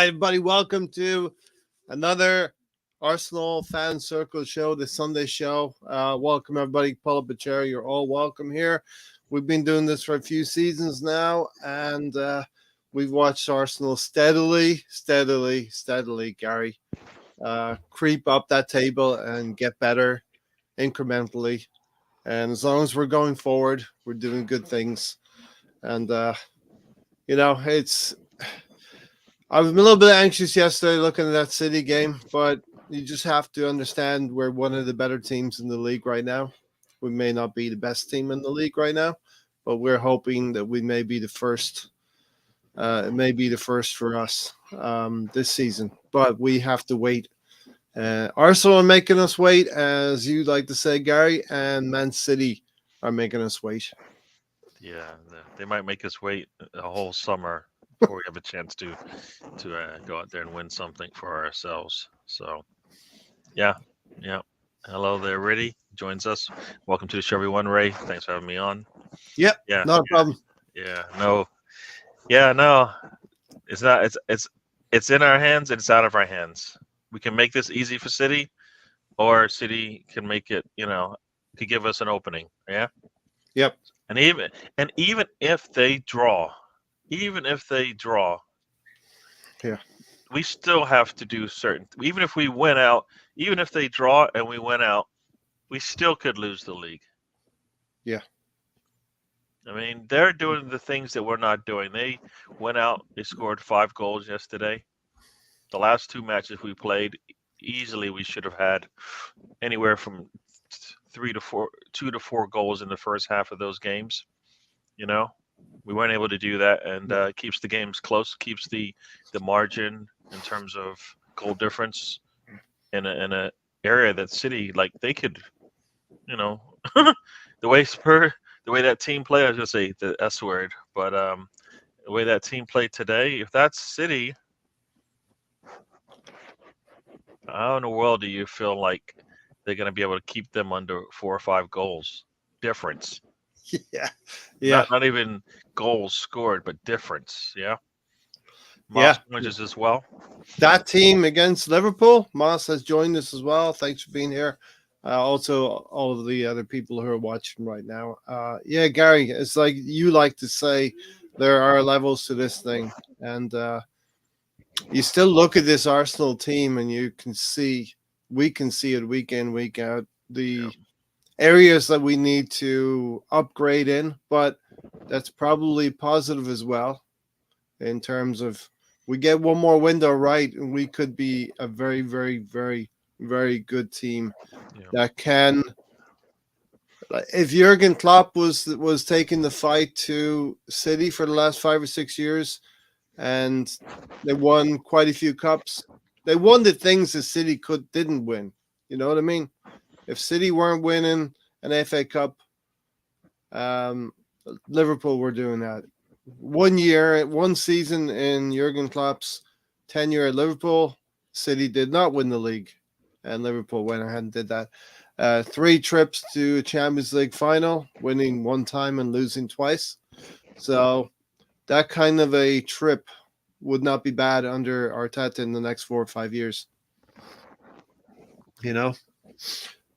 right, everybody, welcome to another Arsenal Fan Circle show, the Sunday Show. Welcome, everybody. Pull up a chair. You're all welcome here. We've been doing this for a few seasons now, and we've watched Arsenal steadily, Gary, creep up that table and get better incrementally. And as long as we're going forward, we're doing good things. And, it's I was a little bit anxious yesterday looking at that City game, but you just have to understand we're one of the better teams in the league right now. We may not be the best team in the league right now, but we're hoping that we may be the first. It may be the first for us this season, but we have to wait. Arsenal are making us wait, as you like to say, Gary, and Man City are making us wait. Yeah, they might make us wait a whole summer before we have a chance to go out there and win something for ourselves. So, yeah, yeah. Hello there, Riddy joins us. Welcome to the show, everyone. Ray, thanks for having me on. Yep, Yeah, not a problem. no, yeah, no. It's not. It's in our hands. It's out of our hands. We can make this easy for City, or City can make it. Could give us an opening. Yeah. Yep. And even if they draw, Yeah. we still have to do certain. Even if we win out, even if they draw and we win out, we still could lose the league. Yeah. I mean, they're doing the things that we're not doing. They went out. They scored 5 goals yesterday. The last 2 matches we played, easily we should have had anywhere from 2 to 4 goals in the first half of those games. We weren't able to do that, and keeps the games close, keeps the margin in terms of goal difference in a area that City, like, they could, the way that team played. I was gonna say the S word, but the way that team played today, if that's City, how in the world do you feel like they're gonna be able to keep them under 4 or 5 goals difference? Yeah. Yeah. Not even goals scored, but difference. Yeah. Yeah. Moss joins us as well. That team against Liverpool, Moss has joined us as well. Thanks for being here. Also, all of the other people who are watching right now. Yeah, Gary, it's like you like to say, there are levels to this thing. And you still look at this Arsenal team and we can see it week in, week out, the areas that we need to upgrade in, but that's probably positive as well in terms of we get one more window right and we could be a very, very, very, very good team that can. If Jurgen Klopp was taking the fight to City for the last 5 or 6 years, and they won quite a few cups, they won the things that City didn't win. You know what I mean? If City weren't winning an FA Cup, Liverpool were doing that. 1 season in Jurgen Klopp's tenure at Liverpool, City did not win the league, and Liverpool went ahead and did that. 3 trips to Champions League final, winning 1 time and losing twice. So that kind of a trip would not be bad under Arteta in the next 4 or 5 years.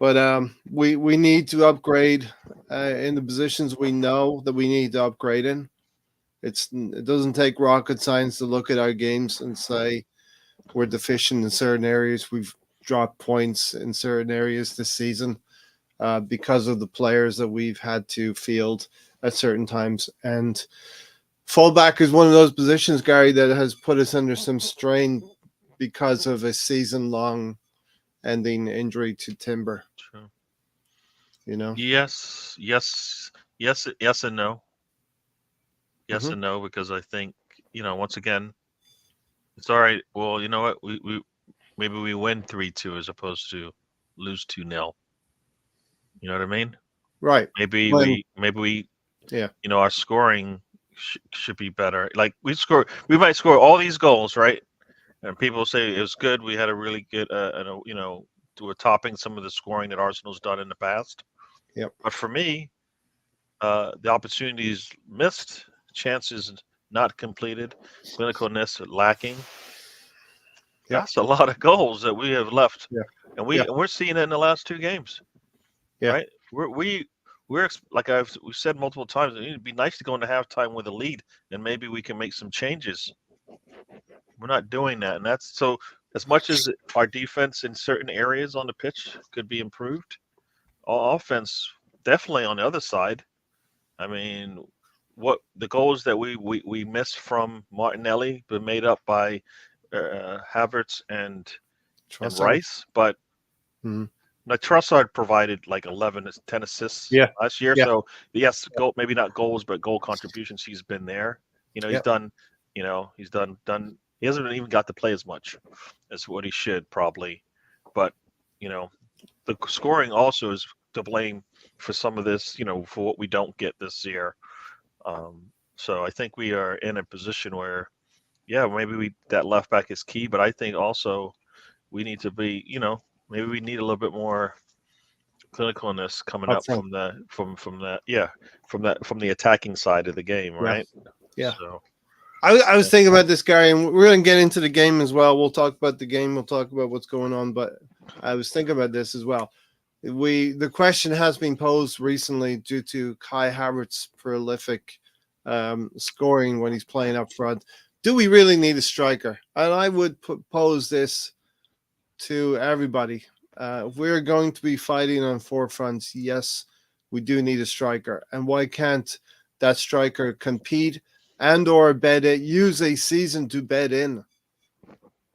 But we need to upgrade in the positions we know that we need to upgrade in. It doesn't take rocket science to look at our games and say we're deficient in certain areas. We've dropped points in certain areas this season because of the players that we've had to field at certain times. And fullback is one of those positions, Gary, that has put us under some strain because of a season-long ending injury to Timber. True. Yes, and no. Yes and no, because I think, once again, it's all right. Well, you know what? We maybe we win 3-2 as opposed to lose 2-0. You know what I mean? Right. Maybe yeah. Our scoring should be better. Like we might score all these goals, right? And people say it was good. We had a really good, we're topping some of the scoring that Arsenal's done in the past. Yep. But for me, the opportunities missed, chances not completed, clinicalness lacking. Yeah. That's a lot of goals that we have left, Yeah. and Yeah. we're seeing it in the last 2 games, Yeah. right? We're like we've said multiple times. It'd be nice to go into halftime with a lead, and maybe we can make some changes. We're not doing that, and that's so. As much as our defense in certain areas on the pitch could be improved, our offense definitely on the other side. I mean, what the goals that we missed from Martinelli been made up by Havertz and Trossard. Rice, but Mhm. now Trossard provided like 11, 10 assists Yeah. last year. Yeah. So yes, goal maybe not goals, but goal contributions. He's been there. He's Yeah. done. He's done. He hasn't even got to play as much as what he should probably, but you know, the scoring also is to blame for some of this. For what we don't get this year. So I think we are in a position where, yeah, maybe that left back is key, but I think also we need to be, maybe we need a little bit more clinicalness coming Up up front. from the attacking side of the game, Yeah. right? Yeah. So I was thinking about this, Gary, and we're going to get into the game as well. We'll talk about the game. We'll talk about what's going on, but I was thinking about this as well. The question has been posed recently due to Kai Havertz's prolific scoring when he's playing up front. Do we really need a striker? And I would pose this to everybody. If we're going to be fighting on four fronts, yes, we do need a striker. And why can't that striker compete and or use a season to bed in?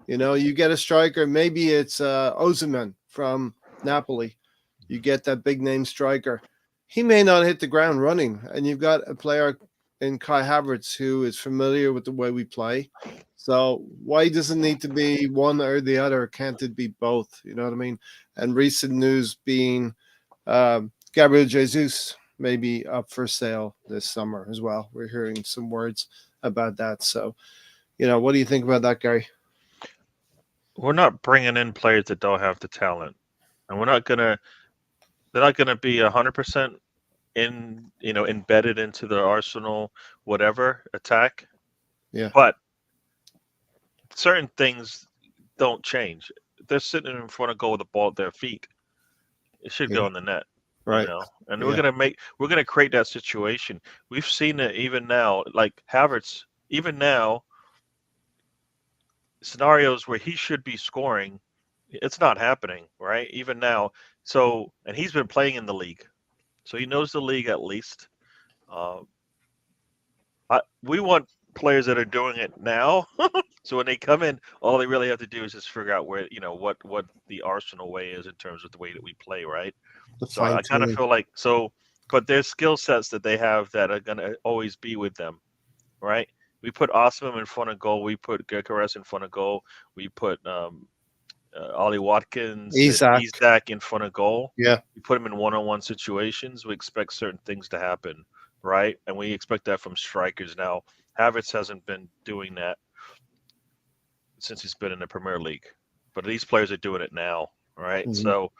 You get a striker, maybe it's Osimhen from Napoli. You get that big name striker. He may not hit the ground running, and you've got a player in Kai Havertz who is familiar with the way we play. So why does it need to be one or the other? Can't it be both? You know what I mean? And recent news being Gabriel Jesus may be up for sale this summer as well. We're hearing some words about that. So, what do you think about that, Gary? we're not bringing in players that don't have the talent, and they're not gonna be 100% embedded into the Arsenal whatever attack. Yeah. But certain things don't change. They're sitting in front of goal with the ball at their feet. It should Yeah. go in the net. Right. And Yeah. we're gonna create that situation. We've seen it even now, like Havertz, even now, scenarios where he should be scoring, it's not happening, right? Even now. So, and he's been playing in the league, so he knows the league at least. Uh, we want players that are doing it now. So when they come in, all they really have to do is just figure out where, what the Arsenal way is in terms of the way that we play, right? The So I kind of fine-tuning. feel like but there's skill sets that they have that are going to always be with them, right? We put Osman in front of goal. We put Gyökeres in front of goal. We put Ollie Watkins and Isak. Isak in front of goal. Yeah. We put them in one-on-one situations. We expect certain things to happen, right? And we expect that from strikers. Now, Havertz hasn't been doing that since he's been in the Premier League, but these players are doing it now, right? Mhm. So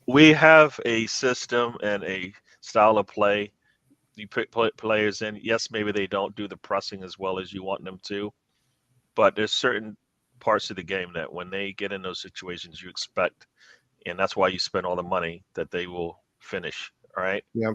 we have a system and a style of play. You put players in. Yes, maybe they don't do the pressing as well as you want them to, but there's certain parts of the game that when they get in those situations, you expect, and that's why you spend all the money that they will finish. Right? Yep.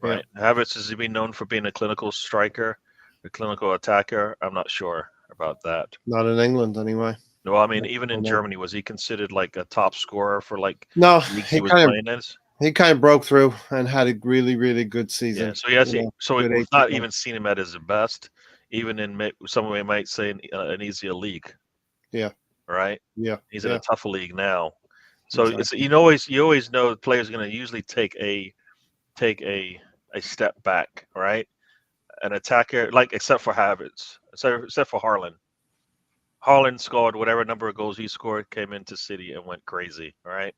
Right. Havertz is being known for being a clinical striker, a clinical attacker. I'm not sure about that. Not in England anyway. No, I mean, even in Germany, was he considered like a top scorer for like No, leagues he he was kind of playing as? he kind of broke through and had a really, really good season. Yeah, so yes, so Good we've 18 not months. even seen him at his best, even in some way might say an easier league. Yeah. Right. Yeah. He's in a tougher league now, so Exactly. it's you always know the player's going to usually take a step back, right? An attacker, like except for Havertz, except for Haaland. Haaland scored whatever number of goals he scored, came into City and went crazy, right?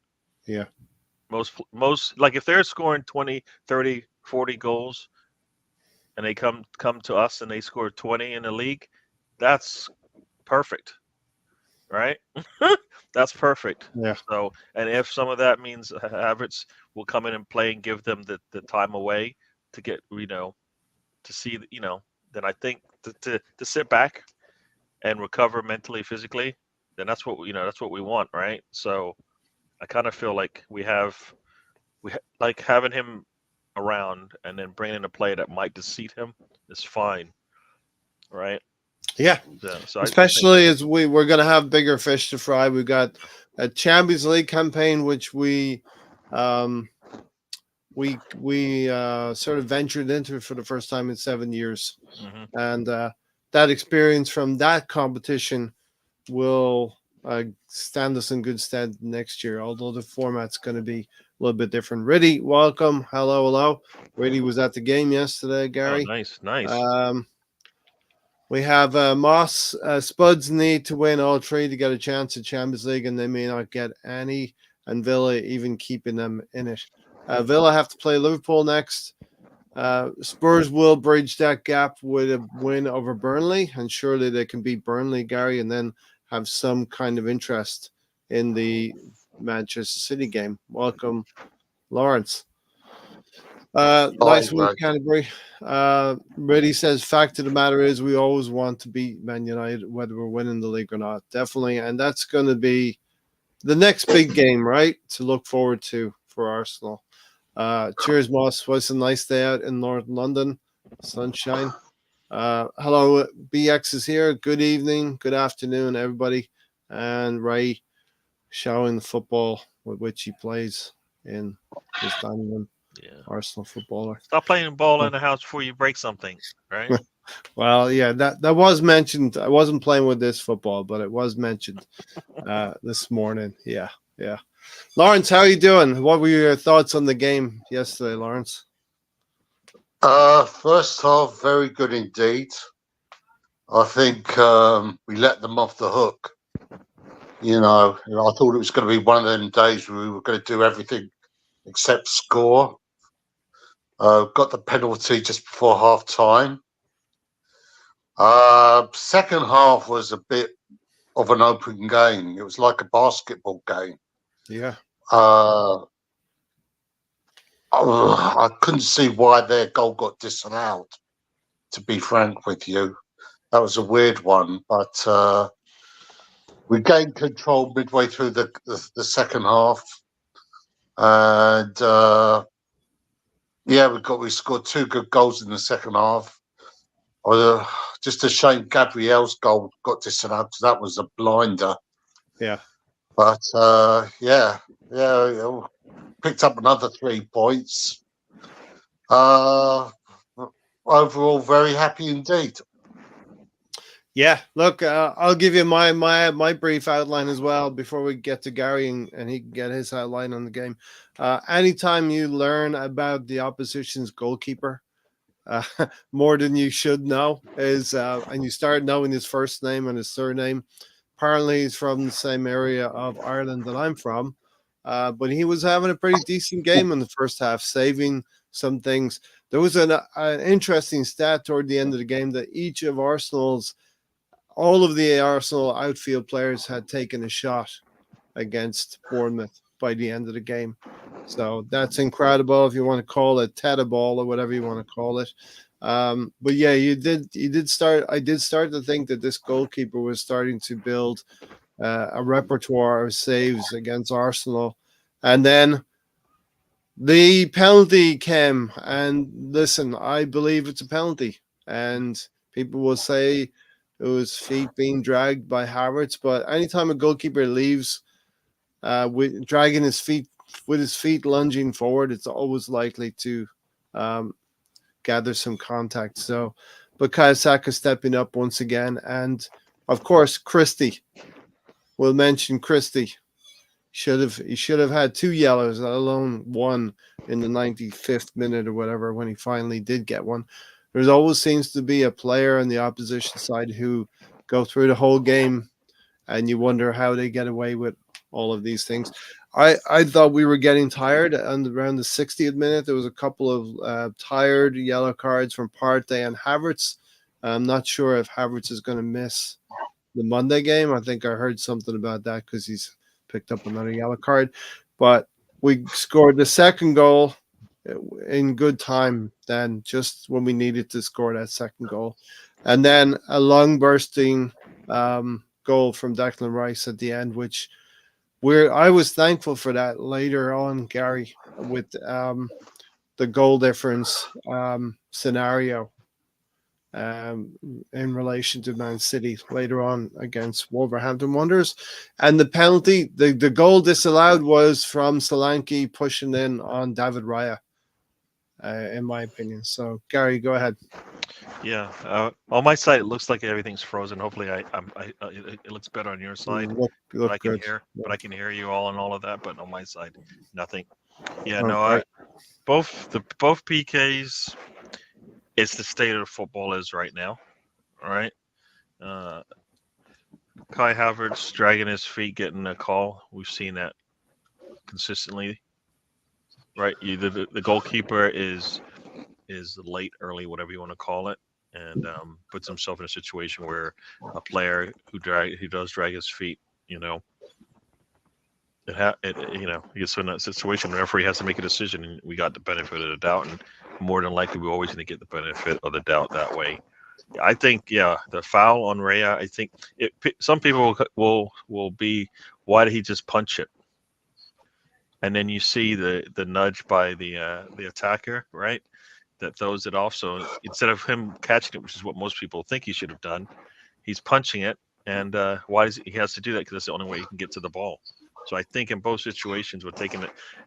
Yeah. Most like if they're scoring 20, 30, 40 goals and they come to us and they score 20 in the league, that's perfect, right? That's perfect. Yeah. So, and if some of that means Havertz will come in and play and give them the time away to get, to see, then I think to sit back and recover mentally, physically, then that's what that's what we want, right? So I kind of feel like like having him around and then bringing in a player that might deceive him is fine, right? Yeah, So I think especially as we're going to have bigger fish to fry. We've got a Champions League campaign, which um, we sort of ventured into for the first time in 7 years, hmm and that experience from that competition will stand us in good stead next year. Although the format's going to be a little bit different. Riddy, welcome. Hello, hello. Riddy was at the game yesterday. Oh, Gary. nice, nice. Um, we have Moss. Spuds need to win all three to get a chance at Champions League, and they may not get any. And Villa even keeping them in it. Villa have to play Liverpool next. Spurs will bridge that gap with a win over Burnley, and surely they can beat Burnley, Gary, and then have some kind of interest in the Manchester City game. Welcome, Lawrence. Nice one, Right. Canterbury. Reddy says, fact of the matter is, we always want to beat Man United, whether we're winning the league or not. Definitely. And that's going to be the next big game, right? To look forward to for Arsenal. Cheers, Moss. Was a nice day out in North London. Sunshine. Hello, BX is here. Good evening, good afternoon, everybody. And Ray showing the football with which he plays in his dining room. Yeah. Arsenal footballer. Stop playing ball in the house before you break something, right? Well, yeah, that was mentioned. I wasn't playing with this football, but it was mentioned this morning. Yeah, yeah. Lawrence, how are you doing? What were your thoughts on the game yesterday, Lawrence? First half, very good indeed. I think we let them off the hook. I thought it was going to be one of them days where we were going to do everything except score. Got the penalty just before half time. Second half was a bit of an open game. It was like a basketball game. Yeah. I couldn't see why their goal got disallowed, to be frank with you. That was a weird one, but we gained control midway through the second half. And we scored 2 good goals in the second half. Just a shame Gabriel's goal got disallowed because that was a blinder. Yeah. But picked up another 3 points. Overall, very happy indeed. Yeah, look, I'll give you my brief outline as well before we get to Gary and he can get his outline on the game. Anytime you learn about the opposition's goalkeeper, more than you should know and you start knowing his first name and his surname. Apparently, he's from the same area of Ireland that I'm from, but he was having a pretty decent game in the first half, saving some things. There was an interesting stat toward the end of the game that all of the Arsenal outfield players had taken a shot against Bournemouth by the end of the game. So that's incredible if you want to call it Teta ball or whatever you want to call it. But yeah, I did start to think that this goalkeeper was starting to build a repertoire of saves against Arsenal. And then the penalty came, and listen, I believe it's a penalty. And people will say it was feet being dragged by Havertz, but anytime a goalkeeper leaves with dragging his feet with his feet lunging forward, it's always likely to gather some contact. So, Bukayo Saka stepping up once again, and of course, Christie. We'll mention Christie. He should have had 2 yellows, let alone one in the 95th minute or whatever when he finally did get one. There's always seems to be a player on the opposition side who go through the whole game, and you wonder how they get away with all of these things. I thought we were getting tired, and around the 60th minute, there was a couple of tired yellow cards from Partey and Havertz. I'm not sure if Havertz is going to miss the Monday game. I think I heard something about that because he's picked up another yellow card. But we scored the second goal in good time then, just when we needed to score that second goal. And then a lung bursting goal from Declan Rice at the end, which I was thankful for that later on, Gary, with the goal difference scenario in relation to Man City later on against Wolverhampton Wanderers. And the penalty, the goal disallowed was from Solanke pushing in on David Raya, in my opinion. So, Gary, go ahead. Yeah, on my side it looks like everything's frozen. Hopefully, it looks better on your side. Look but I can good. hear, but I can hear you all and all of that. But on my side, nothing. Yeah, Oh, no, great. both PKs. It's the state of football is right now. All right. Kai Havertz dragging his feet, getting a call. We've seen that consistently. Right. Either the goalkeeper is late, early, whatever you want to call it, and puts himself in a situation where a player who does drag his feet, you know, he gets in that situation. The referee has to make a decision, and we got the benefit of the doubt, and more than likely, we're always going to get the benefit of the doubt that way. I think, the foul on Raya. I think some people will be, why did he just punch it? And then you see the nudge by the attacker, right? That throws it off. So instead of him catching it, which is what most people think he should have done, he's punching it. And why he has to do that? Because that's the only way he can get to the ball. So I think in both situations, we're taking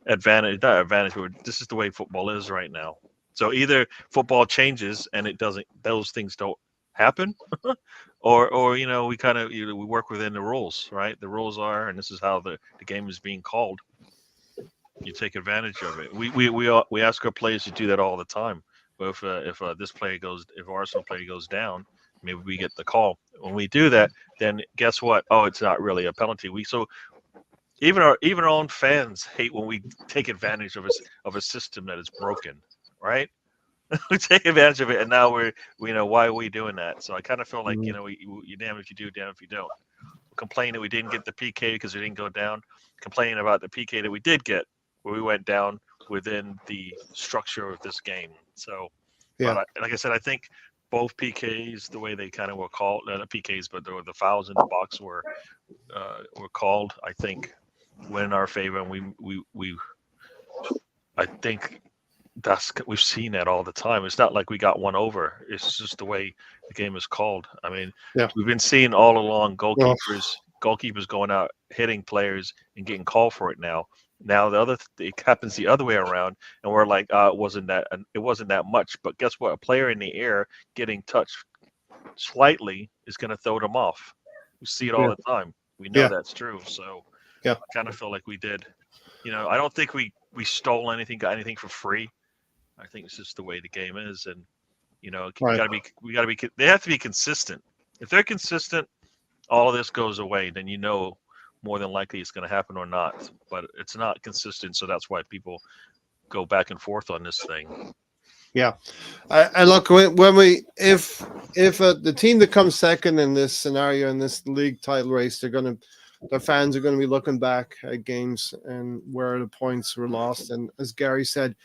advantage. Not advantage. This is the way football is right now. So either football changes and it doesn't; those things don't happen, or we kind of we work within the rules, right? The rules are, and this is how the game is being called. You take advantage of it. We ask our players to do that all the time. But if Arsenal player goes down, maybe we get the call. When we do that, then guess what? Oh, it's not really a penalty. Even our own fans hate when we take advantage of a system that is broken, right? We take advantage of it, and now why are we doing that? So I kind of feel like you damn if you do, damn if you don't. Complain that we didn't get the PK because we didn't go down. Complaining about the PK that we did get, where we went down within the structure of this game. So, Yeah. but like I said, I think both PKs, the way they kind of were called, not PKs, but the fouls in the box were called, I think, went in our favor, and I think we've seen that all the time. It's not like we got one over. It's just the way the game is called. I mean, we've been seeing all along goalkeepers going out hitting players and getting called for it now. Now it happens the other way around, and we're like, it wasn't that much. But guess what? A player in the air getting touched slightly is going to throw them off. We see it all the time. We know that's true. So I kind of feel like we did. I don't think we stole anything, got anything for free. I think it's just the way the game is, and we got to be. They have to be consistent. If they're consistent, all of this goes away. Then more than likely it's going to happen or not. But it's not consistent, so that's why people go back and forth on this thing. Yeah, I look if the team that comes second in this scenario in this league title race, their fans are going to be looking back at games and where the points were lost. And as Gary said,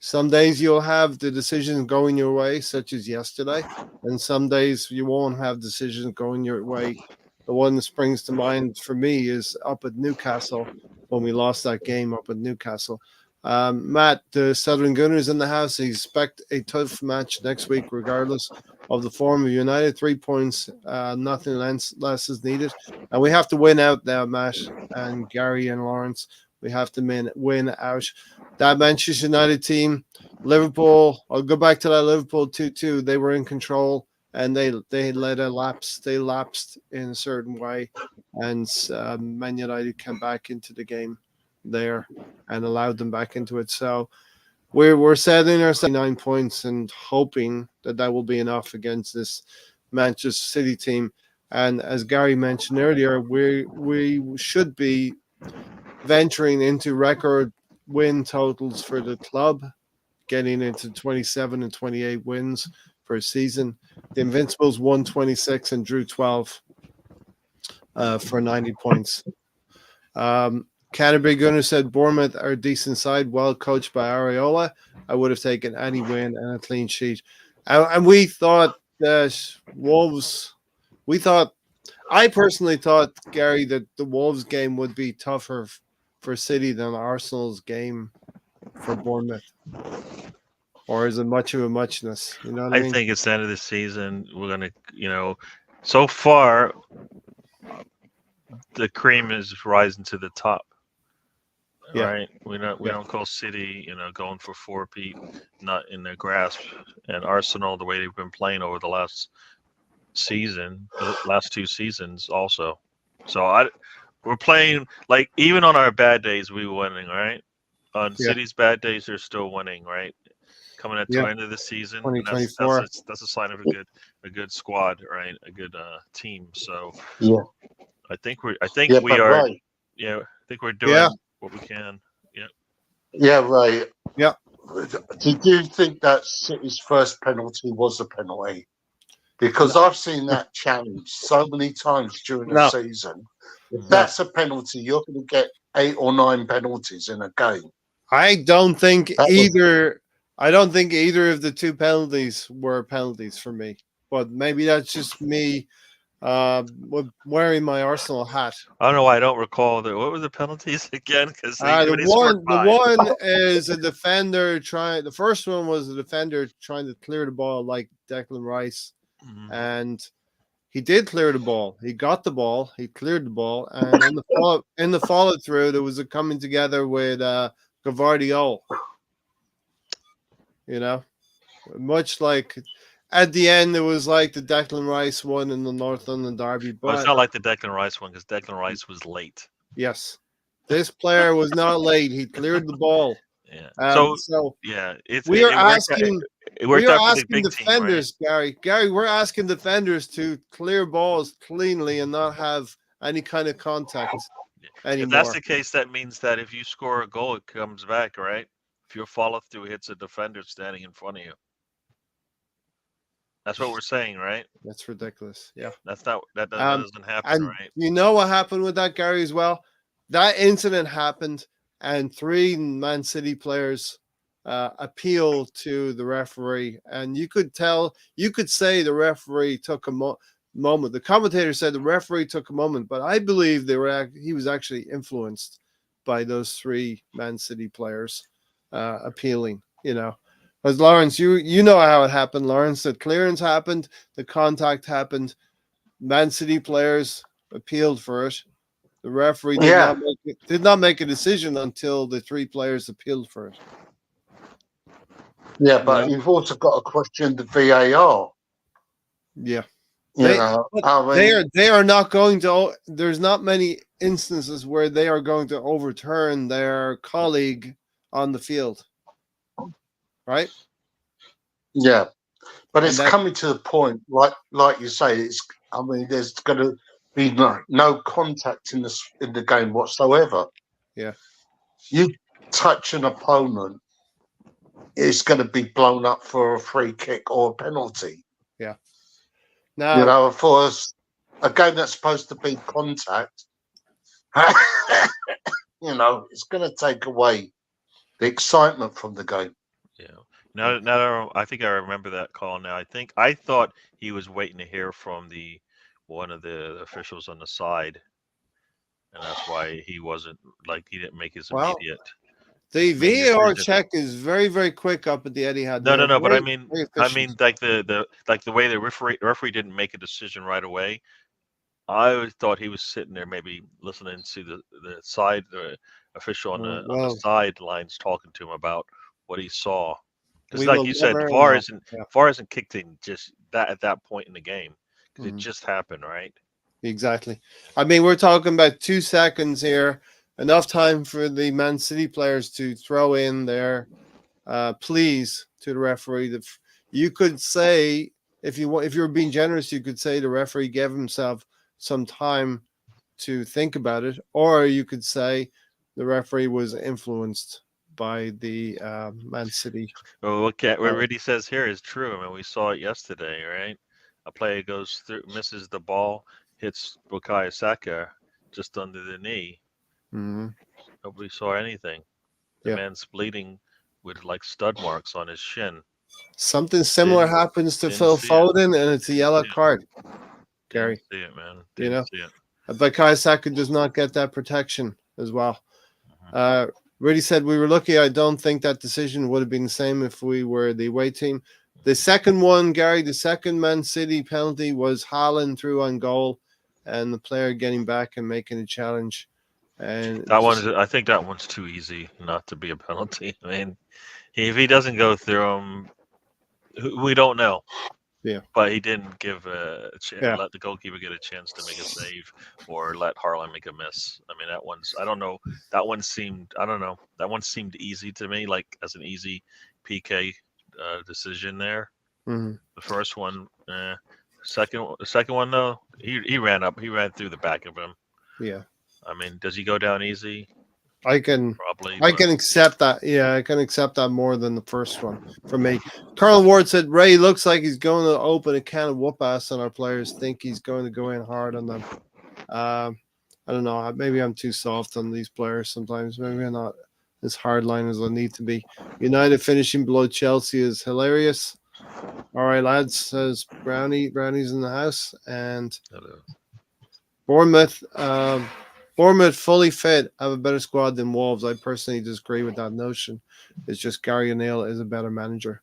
some days you'll have the decisions going your way, such as yesterday, and some days you won't have decisions going your way. The one that springs to mind for me is up at Newcastle when we lost that game up at Newcastle. Matt, the Southern Gunners in the house, they expect a tough match next week, regardless of the form of United. 3 points, nothing less is needed. And we have to win out now, Matt and Gary and Lawrence. We have to win out. That Manchester United team, Liverpool, I'll go back to that Liverpool 2-2. They were in control and they let a lapse. They lapsed in a certain way. And Man United came back into the game there and allowed them back into it. So we're setting our 9 points and hoping that will be enough against this Manchester City team. And as Gary mentioned earlier, we should be venturing into record win totals for the club, getting into 27 and 28 wins for a season. The Invincibles won 26 and drew 12 for 90 points. Canterbury Gunner said Bournemouth are a decent side, well coached by Areola. I would have taken any win and a clean sheet. And we thought that Wolves, I personally thought, Gary, that the Wolves game would be tougher for City than Arsenal's game for Bournemouth. Or is it much of a muchness? You know what I I mean? think it's the end of the season. We're gonna, so far the cream is rising to the top. Yeah. Right. We don't call City, going for four-peat, not in their grasp. And Arsenal, the way they've been playing over the last two seasons also. So we're playing like even on our bad days we winning, right? On Yeah. City's bad days they're still winning, right? Coming at the end of the season, and 2024. that's a sign of a good squad, right? A good team. So Yeah. I think we but are. Ray, Yeah, I think we're doing Yeah. what we can. Yeah. yeah, Ray. Yeah. Did you think that City's first penalty was a penalty? Because I've seen that challenge so many times during the No. season. If No. that's a penalty, you're going to get 8 or 9 penalties in a game. I don't think That was- either. I don't think either of the two penalties were penalties for me. But maybe that's just me wearing my Arsenal hat. I don't know why I don't recall what were the penalties again? Because the one is a defender trying. The first one was a defender trying to clear the ball like Declan Rice, and he did clear the ball. He got the ball. He cleared the ball, and in the follow through, there was a coming together with Gavardiol. Much like at the end, it was like the Declan Rice one in the North London derby. But it's not like the Declan Rice one because Declan Rice was late. Yes, this player was not late. He cleared the ball. Yeah. We're asking defenders, team, right? Gary, we're asking defenders to clear balls cleanly and not have any kind of contact anymore. If that's the case, that means that if you score a goal, it comes back, right? If your follow through hits a defender standing in front of you. That's what we're saying, right? That's ridiculous. Yeah. That doesn't happen, and right? You know what happened with that, Gary, as well? That incident happened, and 3 Man City players appealed to the referee, and you could say the referee took a moment. The commentator said the referee took a moment, but I believe he was actually influenced by those 3 Man City players appealing. Because Lawrence, you know how it happened, Lawrence. The clearance happened, the contact happened. Man City players appealed for it. The referee did not make a decision until the 3 players appealed for it. Yeah, but you've also got to question the VAR. Yeah. They are not going to. There's not many instances where they are going to overturn their colleague on the field, right? Yeah, but it's coming to the point, like you say. There's going to be no contact in the game whatsoever. Yeah, you touch an opponent, it's going to be blown up for a free kick or a penalty. Yeah. Now, for us, a game that's supposed to be contact, it's going to take away the excitement from the game. Yeah. Now, I think I remember that call. Now, I thought he was waiting to hear from one of the officials on the side, and that's why he didn't make his immediate. The VAR check is very, very quick up at the Etihad. No. But I mean, like the way the referee didn't make a decision right away. I always thought he was sitting there, maybe listening to the official on the sidelines talking to him about what he saw. Because, like you said, VAR isn't kicked in just at that point in the game because it just happened, right? Exactly. I mean, we're talking about 2 seconds here. Enough time for the Man City players to throw in their pleas to the referee. You could say, if you're being generous, you could say the referee gave himself some time to think about it, or you could say the referee was influenced by the Man City. Well, what Rudy says here is true. I mean, we saw it yesterday, right? A player goes through, misses the ball, hits Bukayo Saka just under the knee. Mm-hmm. Nobody saw anything. The man's bleeding with like stud marks on his shin. Something similar happens to Phil Foden, and it's a yellow card. Gary. Didn't see it, man. You Didn't know? see it. But Bukayo Saka does not get that protection as well. Rudy said, we were lucky. I don't think that decision would have been the same if we were the away team. The second one, Gary, the second Man City penalty was Haaland through on goal and the player getting back and making a challenge. And I think that one's too easy not to be a penalty. I mean, if he doesn't go through them, we don't know. Yeah. But he didn't give let the goalkeeper get a chance to make a save or let Haaland make a miss. I mean, that one seemed easy to me, like as an easy PK decision there. Mm-hmm. The first one, the second one though, he ran through the back of him. Yeah. I mean, does he go down easy? I can accept that. Yeah, I can accept that more than the first one for me. Carl Ward said, Ray looks like he's going to open a can of whoop ass on our players. Think he's going to go in hard on them. I don't know. Maybe I'm too soft on these players sometimes. Maybe I'm not as hardline as I need to be. United finishing below Chelsea is hilarious. All right, lads, says Brownie. Brownie's in the house. And Bournemouth. Bournemouth fully fit, have a better squad than Wolves. I personally disagree with that notion. It's just Gary O'Neill is a better manager.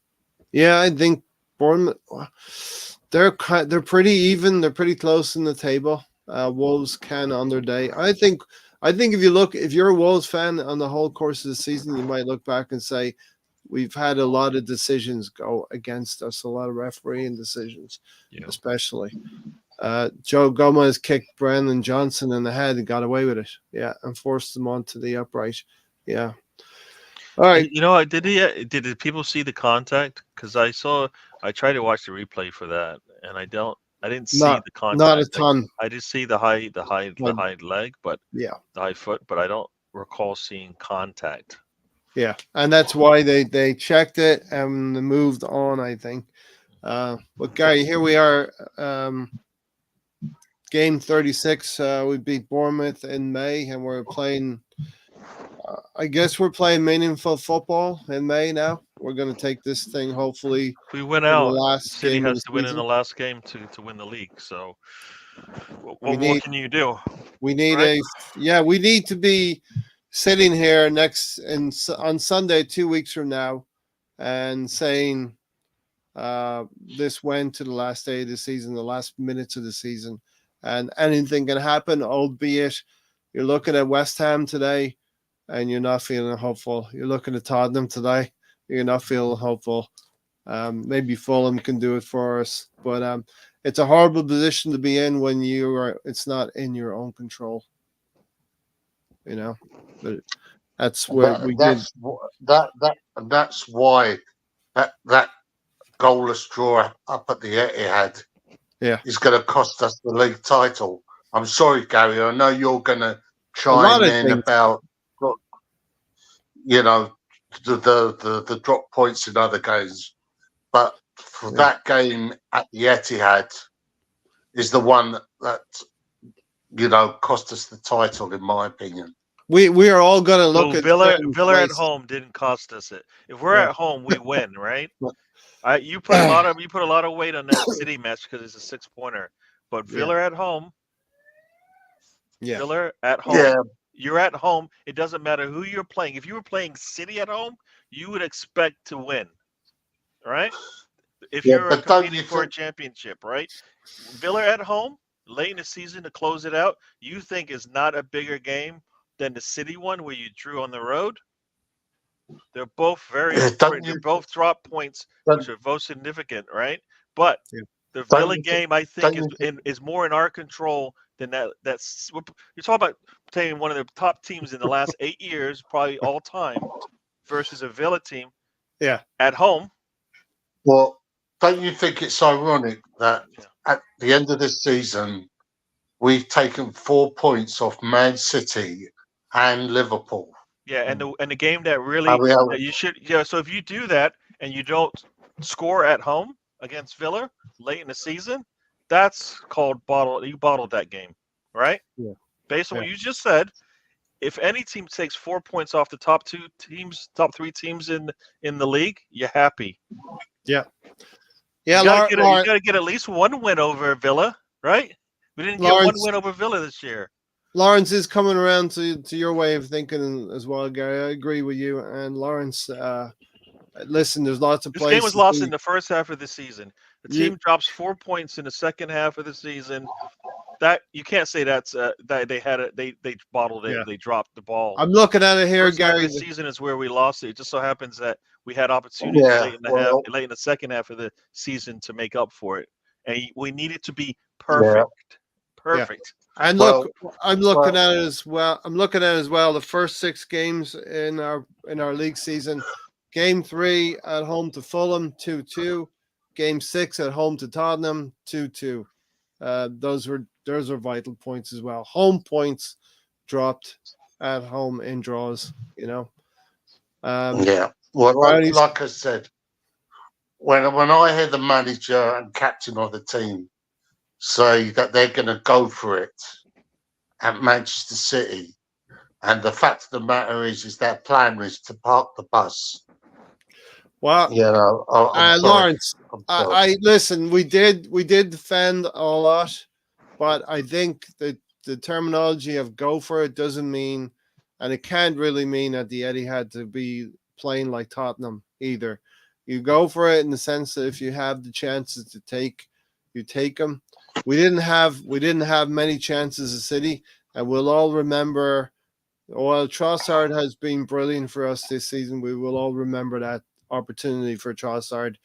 Yeah, I think Bournemouth, they're pretty even. They're pretty close in the table. Wolves can on their day. I think if you're a Wolves fan on the whole course of the season, you might look back and say, we've had a lot of decisions go against us, a lot of refereeing decisions, especially. Joe Gomez kicked Brennan Johnson in the head and got away with it. Yeah, and forced him onto the upright. Yeah. All right. You know, did people see the contact? Because I tried to watch the replay for that, and I didn't see the contact. Not a ton. I did see the high leg, but the high foot, but I don't recall seeing contact. Yeah, and that's why they checked it and moved on, I think. But Gary, here we are. Game 36, we beat Bournemouth in May, and we're playing, I guess we're playing meaningful football in May now. We're going to take this thing, hopefully. If we win out, City has to win in the last game to win the league. So what more can you do? We need we need to be sitting here on Sunday, 2 weeks from now, and saying this went to the last day of the season, the last minutes of the season. And anything can happen, albeit you're looking at West Ham today and you're not feeling hopeful. You're looking at Tottenham today, you're not feeling hopeful. Maybe Fulham can do it for us. But it's a horrible position to be in when it's not in your own control. You know? But that's where that's why that goalless draw up at the Etihad is going to cost us the league title. I'm sorry, Gary. I know you're going to chime in about, the drop points in other games, but for that game at the Etihad is the one that cost us the title, in my opinion. We are all going to look at Villa at home didn't cost us it. If we're at home, we win, right? You put a lot of weight on that City match because it's a 6-pointer. But Villa at home, Villa at home, you're at home. It doesn't matter who you're playing. If you were playing City at home, you would expect to win, right? If you're competing for a championship, right? Villa at home, late in the season to close it out, you think is not a bigger game than the City one where you drew on the road? They're both very important. They both drop points, which are both significant, right? But the Villa game, I think, is more in our control than that. You're talking about taking one of the top teams in the last 8 years, probably all time, versus a Villa team at home. Well, don't you think it's ironic that at the end of this season, we've taken 4 points off Man City and Liverpool? Yeah, and the game that really you should so if you do that and you don't score at home against Villa late in the season, that's called you bottled that game, right? Yeah. Based on what you just said, if any team takes 4 points off the top 3 teams in the league, you're happy. Yeah. Yeah, you gotta get at least one win over Villa, right? We didn't get one Lawrence, win over Villa this year. Lawrence is coming around to your way of thinking as well, Gary. I agree with you. And Lawrence, listen, there's lots of This game places. was lost in the first half of the season. The You- team drops 4 points in the second half of the season. That you can't say that's that they had it. They bottled it. Yeah. They dropped the ball. I'm looking at it here, First half of Gary. the season is where we lost it. It just so happens that we had opportunity late in the second half of the season to make up for it, and we needed to be perfect. Perfect. And look, I'm looking at it as well. The first 6 games in our league season. Game 3 at home to Fulham, 2-2. Game 6 at home to Tottenham, 2-2. Those are vital points as well. Home points dropped at home in draws. Well, like I said, when I hear the manager and captain of the team say that they're going to go for it at Manchester City, and the fact of the matter is their plan is to park the bus. Well, Lawrence, I listen. We did defend a lot, but I think that the terminology of "go for it" doesn't mean, and it can't really mean that the Etihad to be playing like Tottenham either. You go for it in the sense that if you have the chances to take, you take them. We didn't have many chances at City, and we'll all remember. While Trossard has been brilliant for us this season, we will all remember that opportunity for Trossard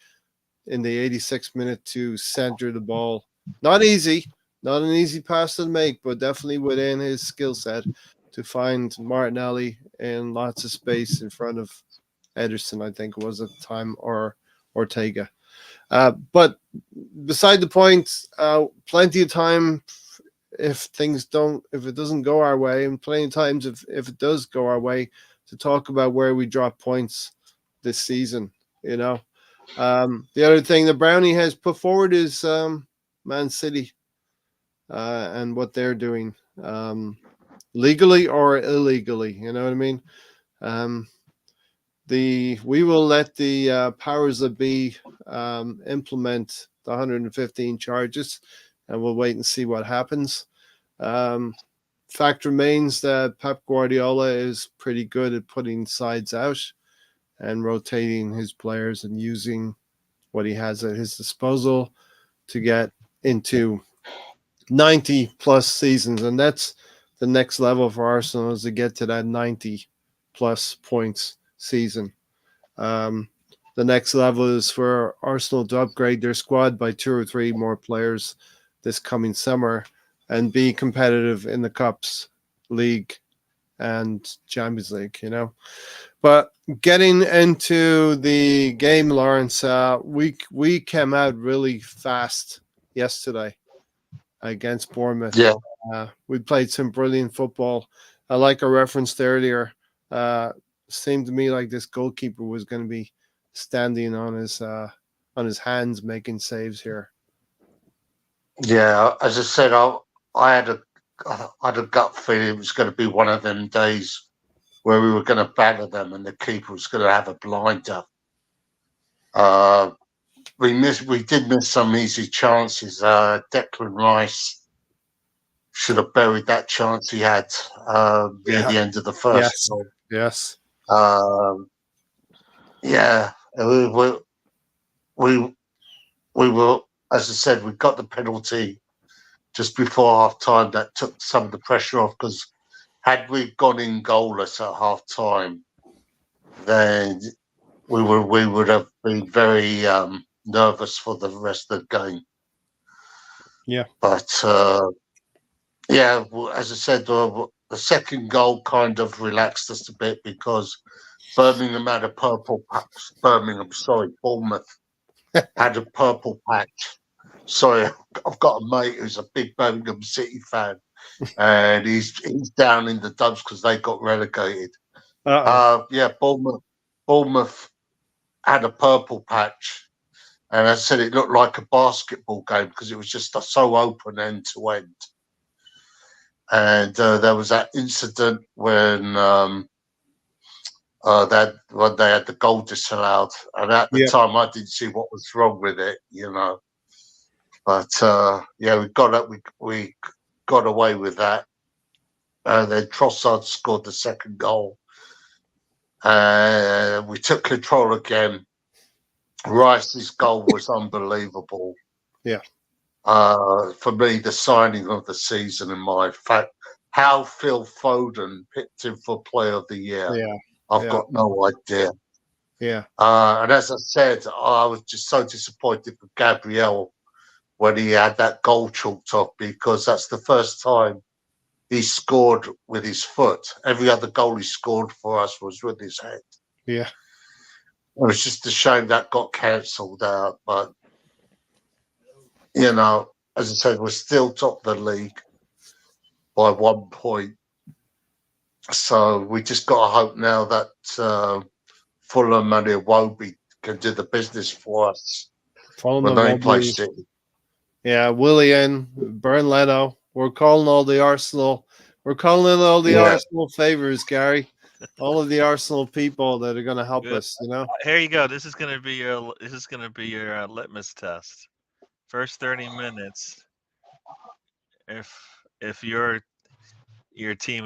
in the 86th minute to center the ball. Not an easy pass to make, but definitely within his skill set to find Martinelli in lots of space in front of Ederson, I think it was at the time, or Ortega. But beside the point, plenty of time if it doesn't go our way, and plenty of times if it does go our way, to talk about where we drop points this season. The other thing that Brownie has put forward is Man City and what they're doing, legally or illegally. You know what I mean? We will let the powers that be implement the 115 charges, and we'll wait and see what happens. Fact remains that Pep Guardiola is pretty good at putting sides out and rotating his players and using what he has at his disposal to get into 90 plus seasons. And that's the next level for Arsenal, is to get to that 90 plus points season. The next level is for Arsenal to upgrade their squad by 2 or 3 more players this coming summer and be competitive in the Cups, League, and Champions League, But getting into the game, Lawrence, we came out really fast yesterday against Bournemouth. Yeah. We played some brilliant football. Like I referenced earlier, seemed to me like this goalkeeper was going to be standing on his hands making saves here. Yeah, as I said, I had a gut feeling it was going to be one of them days where we were going to batter them and the keeper was going to have a blinder. We did miss some easy chances. Declan Rice should have buried that chance he had near the end of the first goal. Yes. We were, as I said, we got the penalty just before half time. That took some of the pressure off, because had we gone in goalless at half time, then we would have been very nervous for the rest of the game. Yeah. But as I said, the second goal kind of relaxed us a bit, because Bournemouth had a purple patch. Sorry, I've got a mate who's a big Birmingham City fan, and he's down in the dumps because they got relegated. Bournemouth had a purple patch, and I said it looked like a basketball game because it was just so open end to end. And there was that incident when they had the goal disallowed, and at the time I didn't see what was wrong with it, But yeah, we got away with that. Then Trossard scored the second goal. We took control again. Rice's goal was unbelievable. Yeah. For me, the signing of the season, in my fact, how Phil Foden picked him for Player of the Year, Yeah. I've got no idea. Yeah. And as I said, I was just so disappointed with Gabriel when he had that goal chalked off, because that's the first time he scored with his foot. Every other goal he scored for us was with his head. Yeah. It was just a shame that got cancelled out. But, you know, as I said, we're still top of the league by 1 point. So we just got to hope now that Fulham and Iwobi can do the business for us when they play City. Yeah, Willian, Bernletto. We're calling all the Arsenal. We're calling in all the Arsenal favors, Gary. All of the Arsenal people that are going to help us. You know. Here you go. This is going to be your litmus test. First 30 minutes. If your team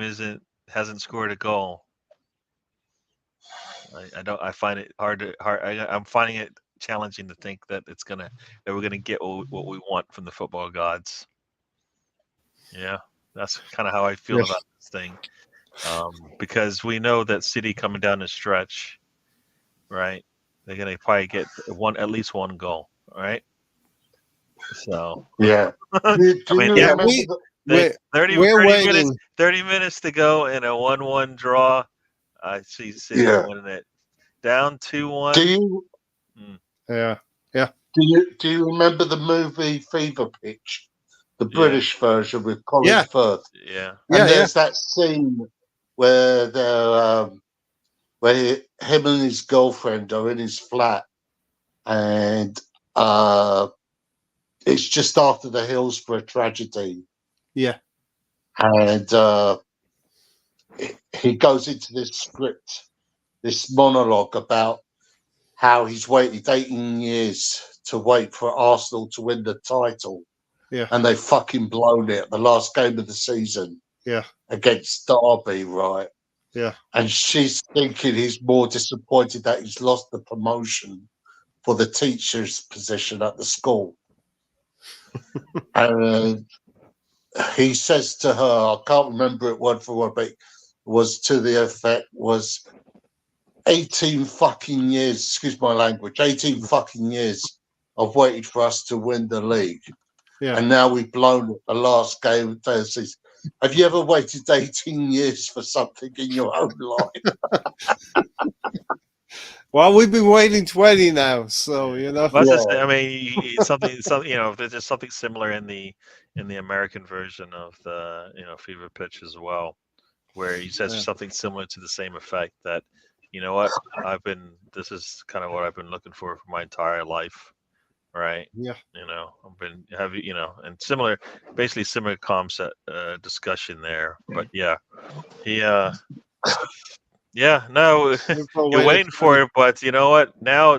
hasn't scored a goal, I find it hard. I'm finding it challenging to think that we're gonna get what we want from the football gods. Yeah, that's kind of how I feel about this thing, because we know that City coming down the stretch, right? They're gonna probably get at least one goal, right? So yeah, I mean, 30 minutes to go in a 1-1 draw. I see City winning it. Down 2-1. Do you? Yeah. Do you remember the movie Fever Pitch, the British version with Colin Firth? Yeah. And there's that scene where where him and his girlfriend are in his flat, and it's just after the Hillsborough tragedy. Yeah. And he goes into this script, this monologue about how he's waited 18 years to wait for Arsenal to win the title. Yeah. And they fucking blown it, the last game of the season. Yeah. Against Derby, right? Yeah. And she's thinking he's more disappointed that he's lost the promotion for the teacher's position at the school. And he says to her, I can't remember it word for word, but it was to the effect was 18 fucking years, excuse my language, 18 fucking years I've waited for us to win the league. Yeah. And now we've blown it the last game of the season. Have you ever waited 18 years for something in your own life? Well, we've been waiting 20 now, so you know. I mean, something. You know, there's just something similar in the American version of the Fever Pitch as well, where he says something similar to the same effect that, you know what, this is kind of what I've been looking for my entire life, right? Yeah. You know, I've been and basically similar concept discussion there, but yeah, he yeah, no, you're waiting for it, but you know what? Now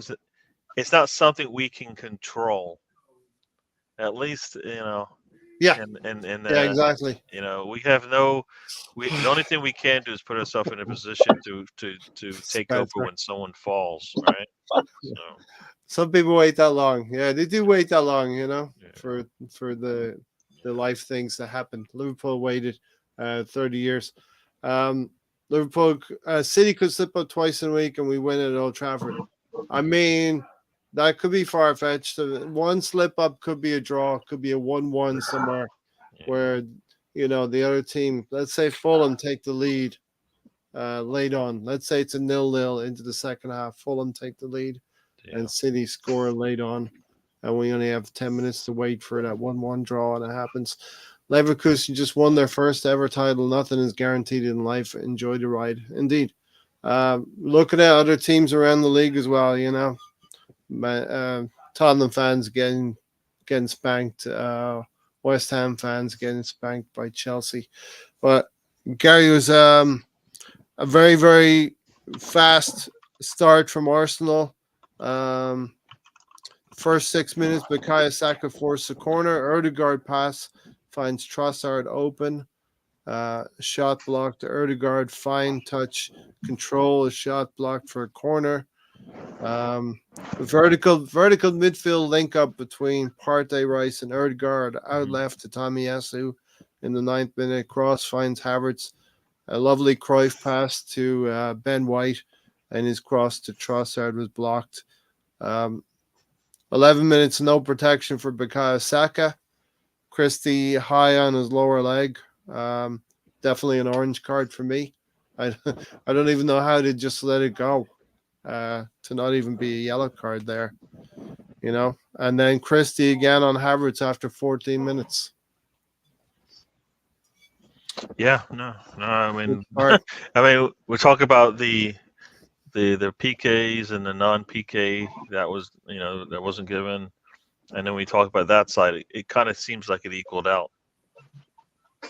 it's not something we can control. At least, Yeah. And exactly. You know, we have the only thing we can do is put ourselves in a position to take over when someone falls, right? So. Some people wait that long. Yeah, they do wait that long, for the life things that happen. Liverpool waited 30 years. Liverpool City could slip up twice in a week and we win at Old Trafford. I mean, that could be far-fetched. One slip-up could be a draw, could be a 1-1 somewhere where, the other team, let's say Fulham take the lead late on. Let's say it's a 0-0 into the second half. Fulham take the lead and City score late on. And we only have 10 minutes to wait for that 1-1 draw, and it happens. Leverkusen just won their first ever title. Nothing is guaranteed in life. Enjoy the ride. Indeed. Looking at other teams around the league as well, Tottenham fans getting spanked. West Ham fans getting spanked by Chelsea. But Gary, was a very, very fast start from Arsenal. First 6 minutes, Bukayo Saka forced a corner. Odegaard pass finds Trossard open. Shot blocked. Odegaard fine touch control. A shot blocked for a corner. Vertical midfield link up between Partey, Rice, and Odegaard. Out left to Tomiyasu in the 9th minute. Cross finds Havertz. A lovely Cruyff pass to Ben White, and his cross to Trossard was blocked. 11 minutes, no protection for Bukayo Saka. Christie high on his lower leg. Definitely an orange card for me. I don't even know how to just let it go. To not even be a yellow card there, you know. And then Christie again on Havertz after 14 minutes. Yeah, no. I mean, we talk about the PKs and the non-PK that wasn't given, and then we talk about that side. It kind of seems like it equaled out.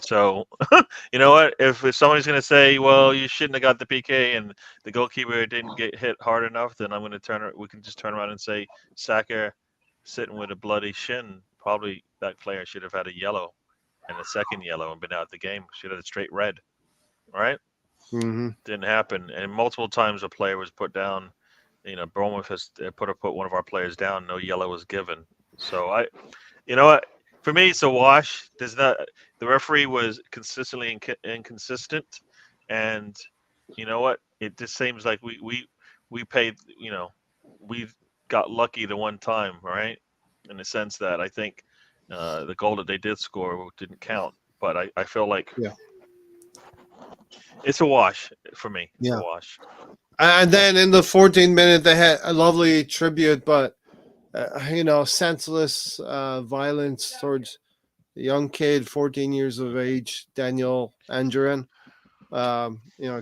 So, you know what? If somebody's going to say, well, you shouldn't have got the PK and the goalkeeper didn't get hit hard enough, then we can just turn around and say Saka sitting with a bloody shin. Probably that player should have had a yellow and a second yellow and been out the game. Should have had a straight red. Right? Mm-hmm. Didn't happen. And multiple times a player was put down. Bournemouth has put one of our players down. No yellow was given. So you know what? For me, it's a wash. The referee was consistently inconsistent, and you know what? It just seems like we paid. We got lucky the one time, right? In the sense that I think the goal that they did score didn't count, but I feel like it's a wash for me. It's a wash. And then in the 14th minute, they had a lovely tribute, but senseless violence towards a young kid, 14 years of age, Daniel Andren,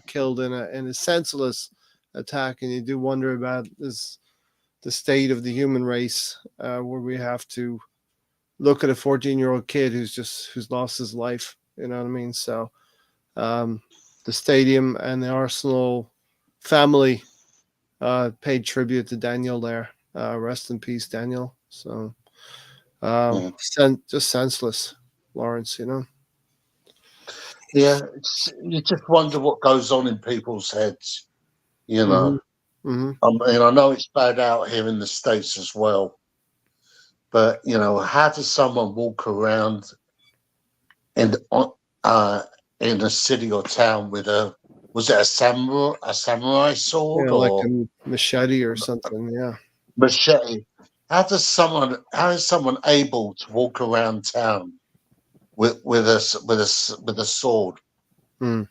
killed in a senseless attack. And you do wonder about the state of the human race, where we have to look at a 14-year-old kid who's lost his life. You know what I mean? So the stadium and the Arsenal family paid tribute to Daniel there. Rest in peace, Daniel. So just senseless, Lawrence, Yeah, you just wonder what goes on in people's heads, Mm-hmm. I mean, I know it's bad out here in the States as well, but how does someone walk around in a city or town with was it a samurai sword like or a machete or something? Yeah, machete? How is someone able to walk around town with a sword, and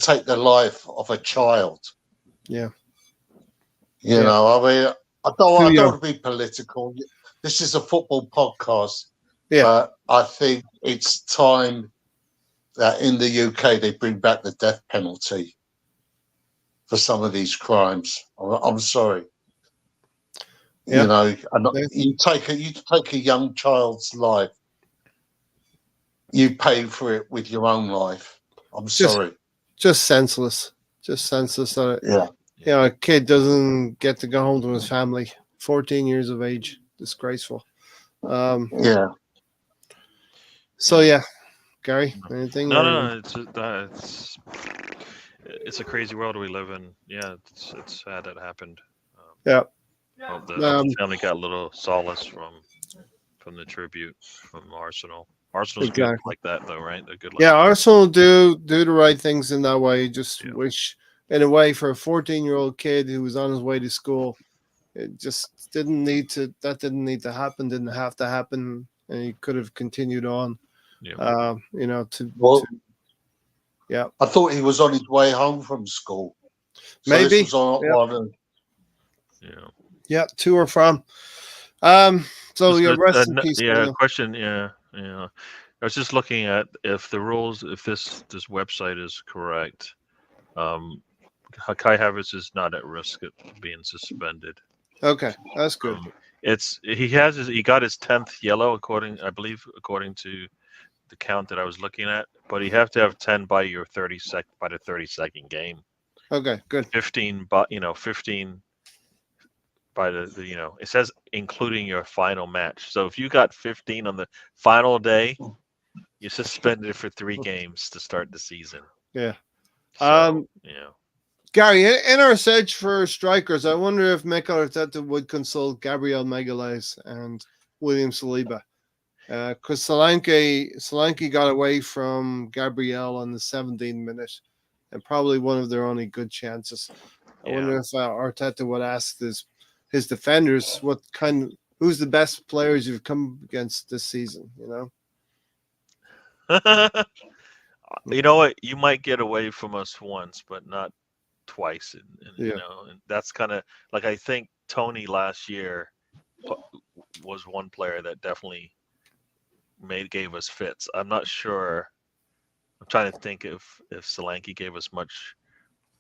take the life of a child? Yeah. I mean, I don't want to be political. This is a football podcast, but I think it's time that in the UK they bring back the death penalty for some of these crimes. I'm sorry. Yeah. You take a young child's life, you pay for it with your own life. I'm sorry. Just senseless. That a kid doesn't get to go home to his family. 14 years of age, disgraceful. So Gary, anything? No. It's a crazy world we live in. Yeah, it's sad it happened. The family got a little solace from the tribute from Arsenal. Arsenal's good like that, though, right? They're good. Arsenal do the right things in that way. Just wish, in a way, for a 14-year-old kid who was on his way to school, it just didn't need to happen. Didn't have to happen, and he could have continued on. I thought he was on his way home from school. So maybe. This was on to or from. So rest in peace. Question. I was just looking at if the rules, if this website is correct. Kai Havertz is not at risk of being suspended. Okay, that's good. He got his 10th yellow according to the count that I was looking at, but you have to have 10 by the 32nd game. Okay, good. 15 by it says including your final match. So if you got 15 on the final day, you're suspended for 3 games to start the season. Yeah. So, Gary, in our search for strikers, I wonder if Mikel Arteta would consult Gabriel Magalhaes and William Saliba. Because Solanke got away from Gabriel on the 17th minute, and probably one of their only good chances. I wonder if Arteta would ask his defenders who's the best players you've come against this season. You know what? You might get away from us once, but not twice. And and that's kind of like, I think Tony last year was one player that definitely gave us fits. I'm not sure. I'm trying to think if Solanke gave us much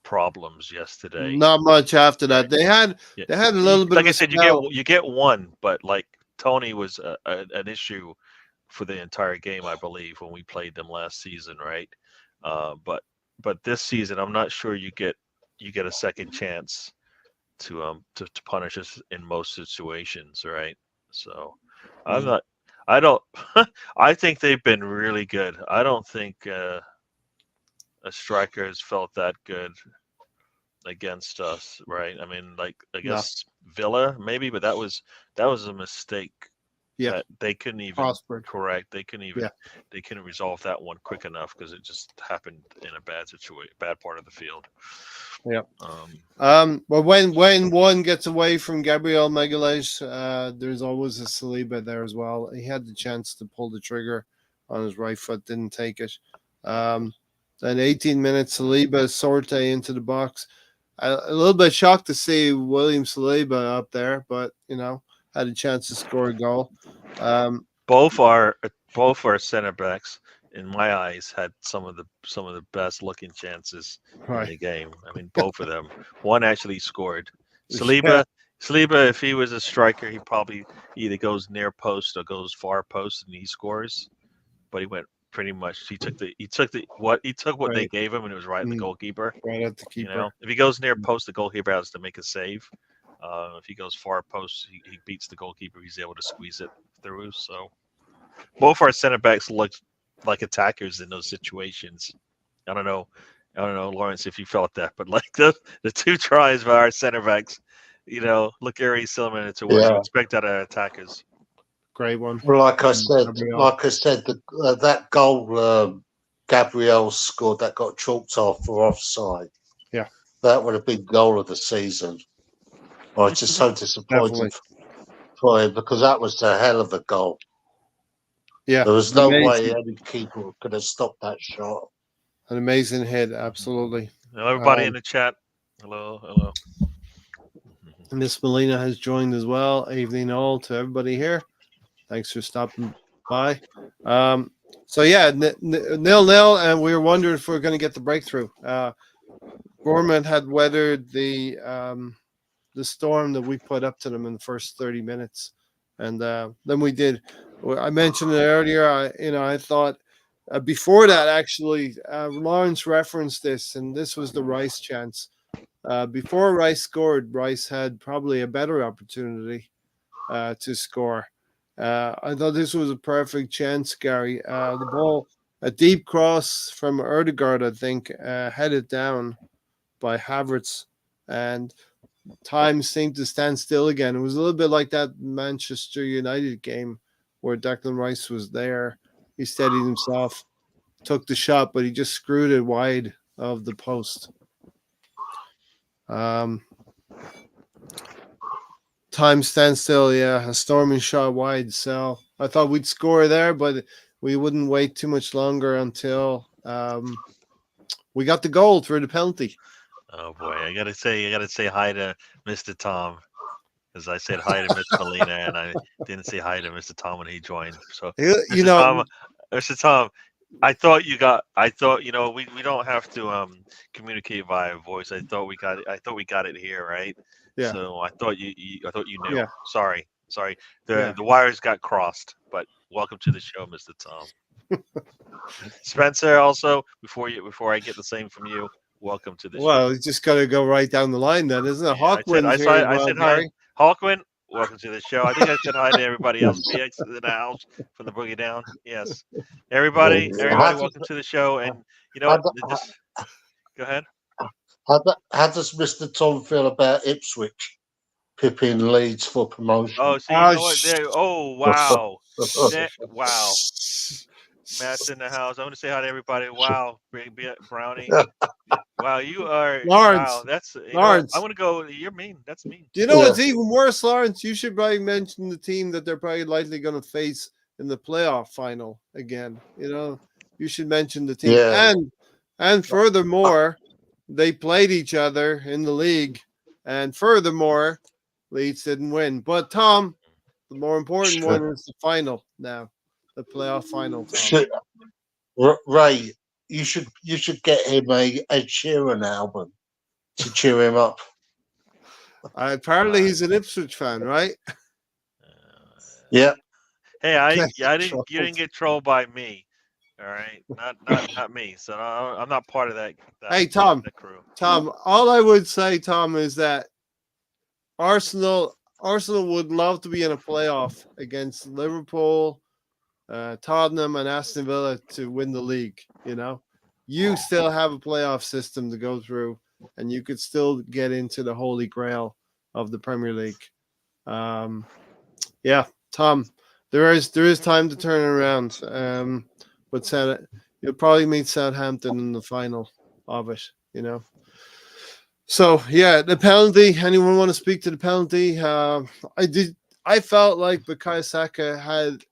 problems yesterday. Not much after that. They had a little bit. Like I said, you get one, but like Tony was an issue for the entire game, I believe, when we played them last season, right? But this season, I'm not sure you get a second chance to punish us in most situations, right? So I think they've been really good. I don't think a striker has felt that good against us, right? I mean, like against Villa, maybe, but that was a mistake. Yeah, that they couldn't even correct. They couldn't even they couldn't resolve that one quick enough because it just happened in a bad part of the field. Yeah. But when one gets away from Gabriel Magalhaes, there's always a Saliba there as well. He had the chance to pull the trigger on his right foot, didn't take it. Then 18 minutes, Saliba sortie into the box. A little bit shocked to see William Saliba up there, but had a chance to score a goal. Both our center backs, in my eyes, had some of the best looking chances in the game. I mean, both of them. One actually scored. Saliba, if he was a striker, he probably either goes near post or goes far post and he scores. But he went pretty much. He took what they gave him, and it was right at the goalkeeper. Right at the keeper. If he goes near post, the goalkeeper has to make a save. If he goes far post, he beats the goalkeeper. He's able to squeeze it through. So both our center backs looked like attackers in those situations. I don't know, Lawrence, if you felt that, but like the 2 tries by our center backs, look very similar to what you expect out of attackers. Great one. Well, like I said, that goal Gabriel scored that got chalked off for offside. Yeah, that would have been goal of the season. I was just so disappointed for him because that was a hell of a goal. Yeah, there was no way any keeper could have stopped that shot. An amazing hit, absolutely. Hello, everybody in the chat. Hello. Miss Melina has joined as well. Evening all to everybody here. Thanks for stopping by. So yeah, 0-0, and we were wondering if we were going to get the breakthrough. Bournemouth had weathered the storm that we put up to them in the first 30 minutes, and then we did. I mentioned it earlier. I thought before that actually, Lawrence referenced this, and this was the Rice chance. Before Rice scored, Rice had probably a better opportunity to score. I thought this was a perfect chance, Gary. The ball, a deep cross from Erdegaard, I think, headed down by Havertz, and time seemed to stand still again. It was a little bit like that Manchester United game where Declan Rice was there. He steadied himself, took the shot, but he just screwed it wide of the post. Time stands still, a storming shot wide. So I thought we'd score there, but we wouldn't wait too much longer until we got the goal through the penalty. Oh boy, I gotta say hi to Mr. Tom, because I said hi to Miss Melina and I didn't say hi to Mr. Tom when he joined. So Mr. Tom, I thought we don't have to communicate via voice. I thought we got it here, right? Yeah. So I thought you knew. Yeah. Sorry. The wires got crossed, but welcome to the show, Mr. Tom. Spencer, also before I get the same from you, welcome to the show. Well, you just got to go right down the line then, isn't it? Hawkwind's here. Hawkman, welcome to the show. I think I said hi to everybody else. PX in the house from the Boogie Down. Yes. Everybody, welcome to the show. And you know How, what? Just go ahead. how does Mr. Tom feel about Ipswich pipping Leeds for promotion? Oh, so you know what? There. Oh, wow. Wow. Matt's in the house. I want to say hi to everybody. Wow, Brownie. Wow, you are. Lawrence. Wow, that's. You know what? Lawrence. I'm gonna go. You're mean. That's mean. Do you know what's even worse, Lawrence? You should probably mention the team that they're probably likely going to face in the playoff final again. You know, you should mention the team. Yeah. And furthermore, they played each other in the league. And furthermore, Leeds didn't win. But Tom, the more important one is the final now, the playoff final. Tom. Ray, you should get him a Ed Sheeran album to cheer him up. Apparently, he's an Ipswich fan, right? Yeah. Hey, I didn't. You didn't get trolled by me. All right, not me. So I'm not part of that. Hey, Tom. That crew. Tom, all I would say, Tom, is that Arsenal would love to be in a playoff against Liverpool, Tottenham, and Aston Villa to win the league. You know, you still have a playoff system to go through, and you could still get into the holy grail of the Premier League. Yeah, Tom, there is time to turn around. But you'll probably meet Southampton in the final of it. You know. So yeah, the penalty. Anyone want to speak to the penalty? I felt like Bukayo Saka had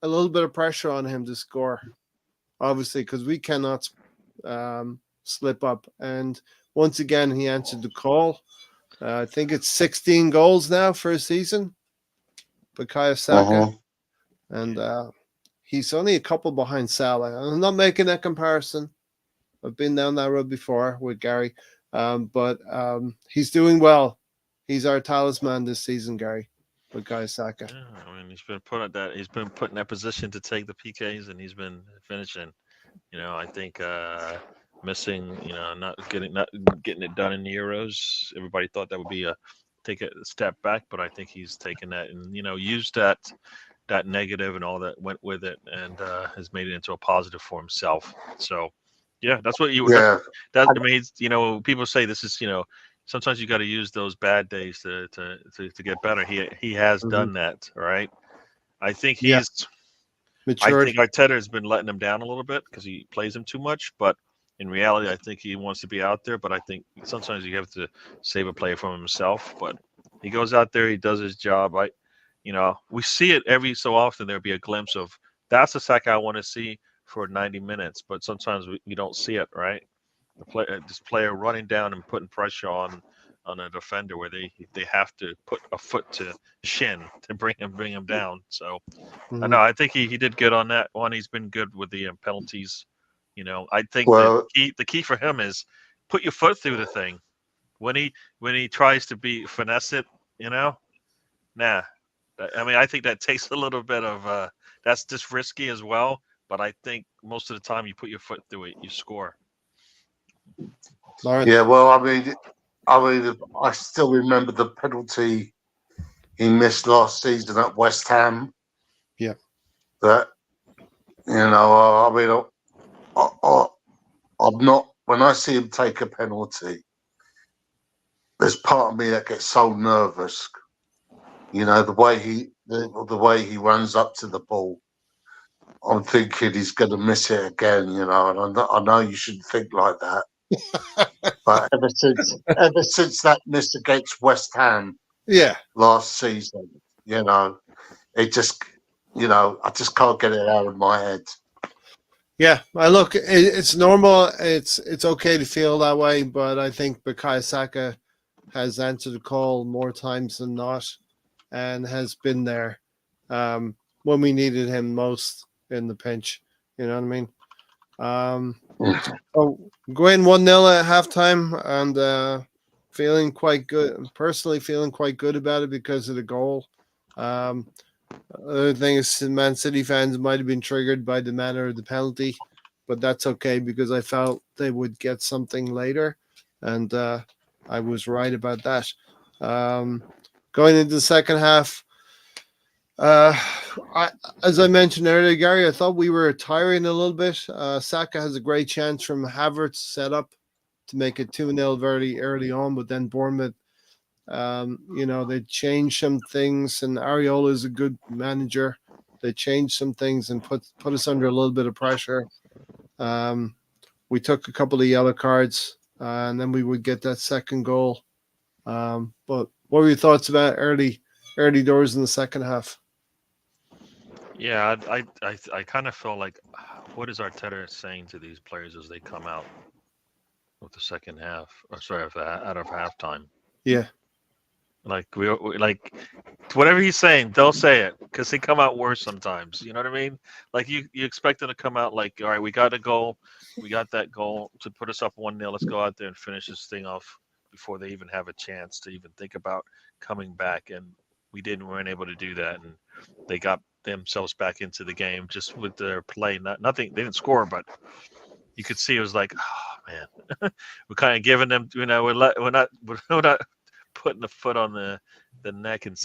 a little bit of pressure on him to score, obviously, because we cannot slip up. And once again, he answered the call. I think it's 16 goals now for a season. Bukayo Saka, and he's only a couple behind Salah. I'm not making that comparison. I've been down that road before with Gary. But he's doing well. He's our talisman this season, Gary, with Bukayo Saka. Yeah, I mean, he's been put in that position to take the PKs, and he's been finishing. You know, I think missing, you know, not getting it done in the Euros. Everybody thought that would be take a step back, but I think he's taken that and, you know, used that negative and all that went with it, and has made it into a positive for himself. So. Yeah, that's what you. Yeah, that I mean, you know, people say this is, you know, sometimes you got to use those bad days to get better. He has done that, right? I think he's. Matured. I think Arteta has been letting him down a little bit because he plays him too much. But in reality, I think he wants to be out there. But I think sometimes you have to save a player from himself. But he goes out there, he does his job. You know, we see it every so often. There'll be a glimpse of that's the Saka I want to see for 90 minutes, but sometimes we don't see it, right? This player running down and putting pressure on a defender where they have to put a foot to shin to bring him down. So I know, I think he did good on that one. He's been good with the penalties. You know, I think the key for him is put your foot through the thing. When he tries to finesse it, you know, nah. I mean, I think that takes a little bit of that's just risky as well. But I think most of the time you put your foot through it, you score. Yeah, well, I mean, I still remember the penalty he missed last season at West Ham. Yeah. That, you know, I mean, I'm not. When I see him take a penalty, there's part of me that gets so nervous. You know, the way he runs up to the ball. I'm thinking he's going to miss it again, you know, and I know you shouldn't think like that. But ever since that miss against West Ham, last season, you know, it just, you know, I just can't get it out of my head. Yeah, look, it's normal. It's okay to feel that way, but I think Bukayo Saka has answered the call more times than not, and has been there when we needed him most. In the pinch, you know what I mean? Going 1-0 at halftime and feeling quite good. Personally, feeling quite good about it because of the goal. Other thing is, Man City fans might have been triggered by the manner of the penalty, but that's okay because I felt they would get something later, and I was right about that. going into the second half, as I mentioned earlier, Gary, I thought we were tiring a little bit. Saka has a great chance from Havertz set up to make it 2-0 very early on, but then Bournemouth, they changed some things, and Areola is a good manager. They changed some things and put us under a little bit of pressure. We took a couple of yellow cards, and then we would get that second goal. But what were your thoughts about early doors in the second half? Yeah, I kind of feel like, what is Arteta saying to these players as they come out with the second half, or sorry, out of halftime? Yeah. Like we like whatever he's saying, they'll say it because they come out worse sometimes. You know what I mean? Like you expect them to come out like, all right, we got a goal, we got that goal to put us up 1-0. Let's go out there and finish this thing off before they even have a chance to even think about coming back. And we weren't able to do that, and they got themselves back into the game just with their play. Nothing. They didn't score, but you could see it was like, oh man, we're kind of giving them. We're not putting the foot on the neck and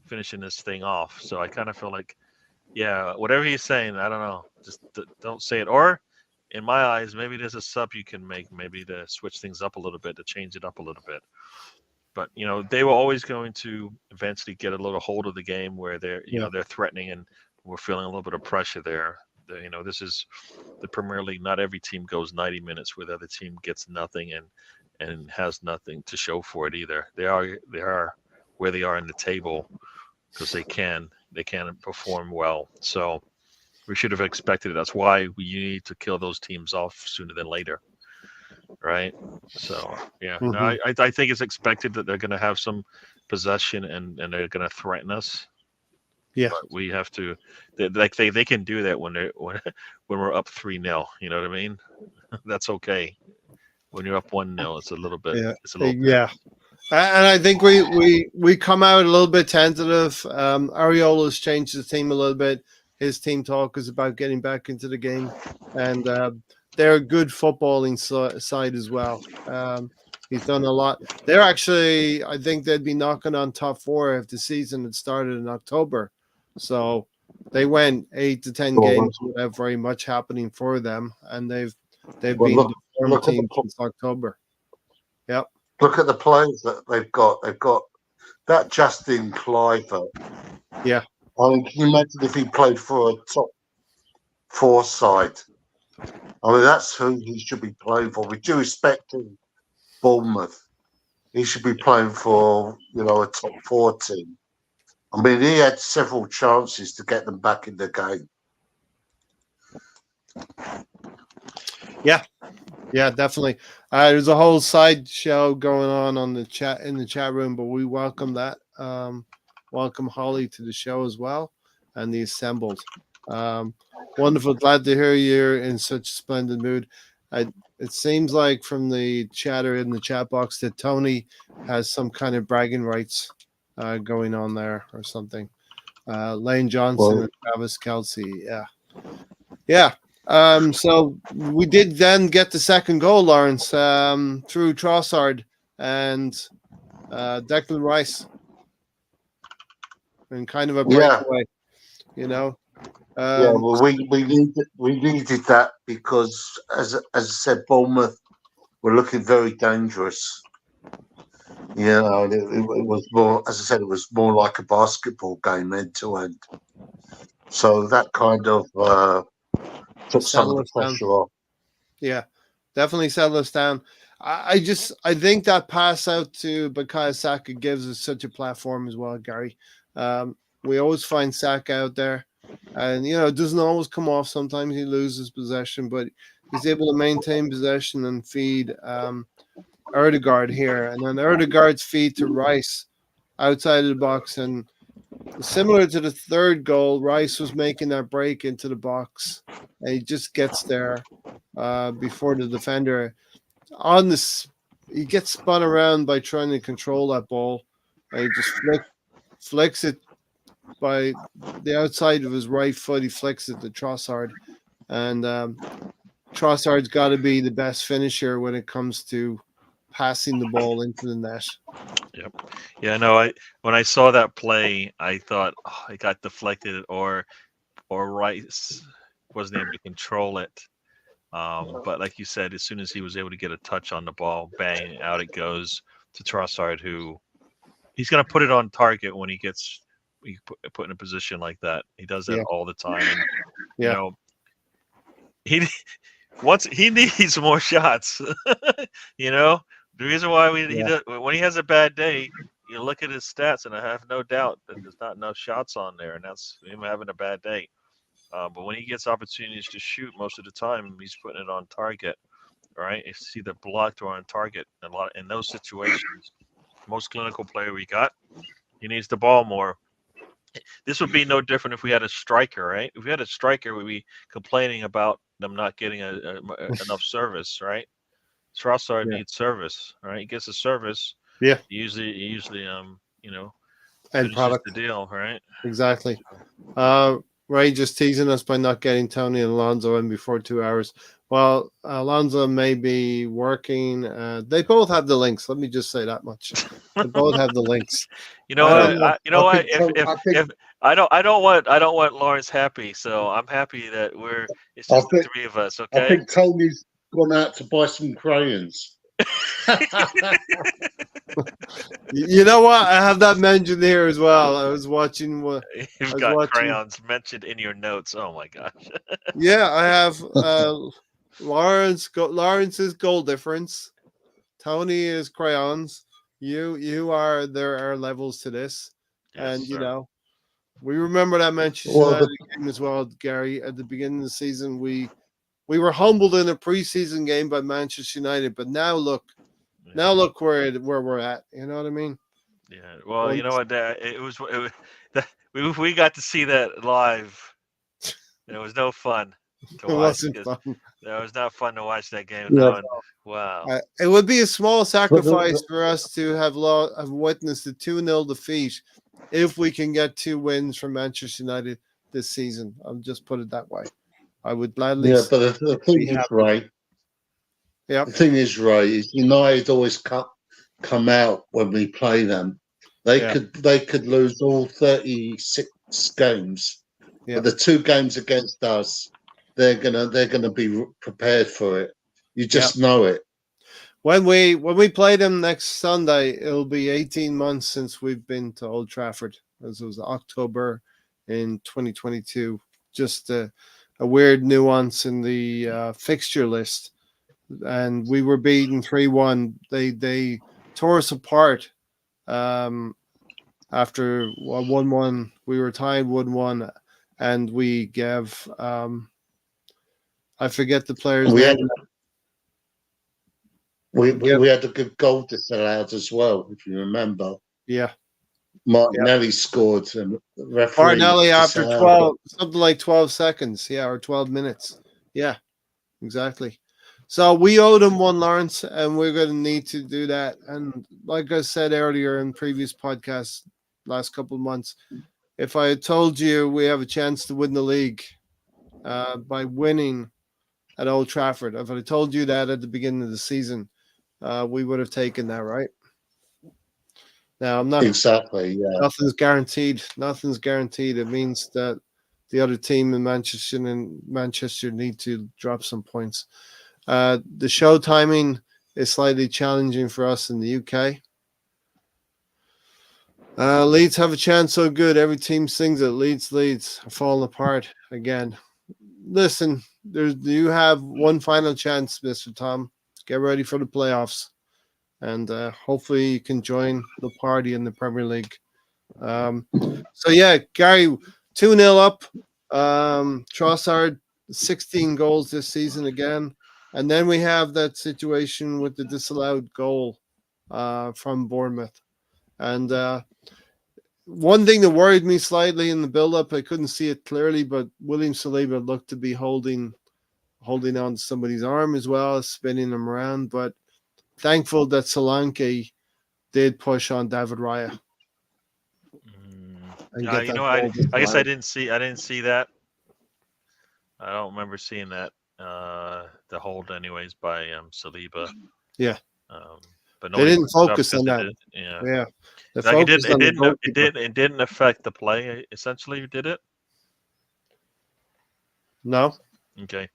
finishing this thing off. So I kind of feel like, yeah, whatever he's saying, I don't know, just don't say it. Or in my eyes, maybe there's a sub you can make, maybe to switch things up a little bit, to change it up a little bit. But they were always going to eventually get a little hold of the game where they're they're threatening, and we're feeling a little bit of pressure there. This is the Premier League. Not every team goes 90 minutes where the other team gets nothing and has nothing to show for it either. They are where they are in the table because they can perform well. So we should have expected it. That's why we need to kill those teams off sooner than later, right? So yeah, no, I think it's expected that they're going to have some possession and they're going to threaten us. Yeah, but we have to. They can do that when we're up 3-0. You know what I mean? That's okay. When you're up 1-0, it's a little bit. Yeah. It's a little bit. Yeah. And I think we come out a little bit tentative. Areola's changed the team a little bit. His team talk is about getting back into the game, and they're a good footballing side as well. He's done a lot. They're actually, I think they'd be knocking on top 4 if the season had started in October. So they went 8 to 10 games without very much happening for them, and they've been the form team since October. Yep. Look at the players that they've got. They've got that Justin Cliver. Yeah. I mean, can you imagine if he played for a top 4 side? I mean, that's who he should be playing for. With due respect to Bournemouth, he should be playing for, a top 4 team. I mean, he had several chances to get them back in the game. Yeah. Yeah, definitely. There's a whole side show going on in the chat room, but we welcome that. Welcome Holly to the show as well, and the assembled. Wonderful, glad to hear you're in such a splendid mood. It seems like from the chatter in the chat box that Tony has some kind of bragging rights going on there or something. Lane Johnson and Travis Kelce, yeah. So we did then get the second goal, Lawrence, through Trossard and Declan Rice, and kind of a breakaway, well, we needed that because, as I said, Bournemouth were looking very dangerous. It was more, as I said, it was more like a basketball game end to end. So that kind of took some of the pressure off. Yeah, definitely settle us down. I think that pass out to Bukayo Saka gives us such a platform as well, Gary. We always find Saka out there, and it doesn't always come off. Sometimes he loses possession, but he's able to maintain possession and feed Ødegaard here, and then Ødegaard's feed to Rice outside of the box, and similar to the third goal, Rice was making that break into the box, and he just gets there before the defender. On this, he gets spun around by trying to control that ball, and he just flicks it by the outside of his right foot. He flicks it to Trossard, and Trossard's got to be the best finisher when it comes to passing the ball into the net. Yeah, no, when I saw that play, I thought it got deflected or Rice wasn't able to control it. But like you said, as soon as he was able to get a touch on the ball, bang, out it goes to Trossard, who he's going to put it on target when he gets put in a position like that. He does that all the time, and you know he he needs more shots. You know, the reason why when he has a bad day, you look at his stats, and I have no doubt that there's not enough shots on there, and that's him having a bad day. But when he gets opportunities to shoot, most of the time he's putting it on target. Right? It's either blocked or on target. In those situations, most clinical player we got, he needs the ball more. This would be no different if we had a striker, right? If we had a striker, we'd be complaining about them not getting enough service, right? Trossard needs service, right? He gets a service. Yeah. Usually, you know, End finishes product. the deal, right? Exactly. Ray just teasing us by not getting Tony and Alonso in before 2 hours. Well, Alonso may be working. They both have the links. Let me just say that much. They both have the links. You know what? If I don't want Lawrence happy, so I'm happy that it's just the three of us. Okay. I think Tony's gone out to buy some crayons. You know what? I have that mentioned here as well. I was watching what you've got crayons mentioned in your notes. Oh my gosh. Yeah, I have Lawrence's goal difference. Tony is crayons. There are levels to this. Yes, and sir. you know, we remember that Manchester United game as well, Gary. At the beginning of the season, we were humbled in a preseason game by Manchester United, but now look where we're at. You know what I mean? Yeah. Well, you know what? We got to see that live. And it was no fun to watch. It wasn't fun. It was not fun to watch that game. Yeah. Wow. It would be a small sacrifice for us to have witnessed a 2-0 defeat if we can get 2 wins from Manchester United this season. I'll just put it that way. I would gladly. Yeah, but the thing is, Ray. Yeah. The thing is, Ray, is United always come out when we play them. They could lose all 36 games. Yeah. But the 2 games against us, they're gonna be prepared for it. You just know it. When we play them next Sunday, it'll be 18 months since we've been to Old Trafford. As it was October in 2022. Just a weird nuance in the fixture list, and we were beaten 3-1. They tore us apart. After 1-1, we were tied 1-1. And we gave, I forget the player's name. We had a good goal disallowed as well, if you remember. Yeah. Martinelli scored, and the referee Martinelli after 12 seconds. Yeah, or 12 minutes. Yeah, exactly. So we owe them one, Lawrence, and we're going to need to do that. And like I said earlier in previous podcasts, last couple of months, if I had told you we have a chance to win the league by winning at Old Trafford, if I had told you that at the beginning of the season, we would have taken that, right? Now, I'm not exactly. Yeah, nothing's guaranteed. Nothing's guaranteed. It means that the other team in Manchester need to drop some points. The show timing is slightly challenging for us in the UK. Leeds have a chance so good. Every team sings it. Leeds are falling apart again. Listen, you have one final chance, Mr. Tom. Get ready for the playoffs. And hopefully you can join the party in the Premier League. So, yeah, Gary, 2-0 up. Trossard, 16 goals this season again. And then we have that situation with the disallowed goal from Bournemouth. And one thing that worried me slightly in the build-up, I couldn't see it clearly, but William Saliba looked to be holding on to somebody's arm as well, spinning him around. But thankful that Solanke did push on David Raya. I guess I didn't see that. I don't remember seeing that. The hold, anyways, by Saliba. Yeah. but They didn't focus on because that. it did, yeah. Yeah, they Like focused on the goalkeeper. it didn't affect the play. Essentially, did it? No, Okay,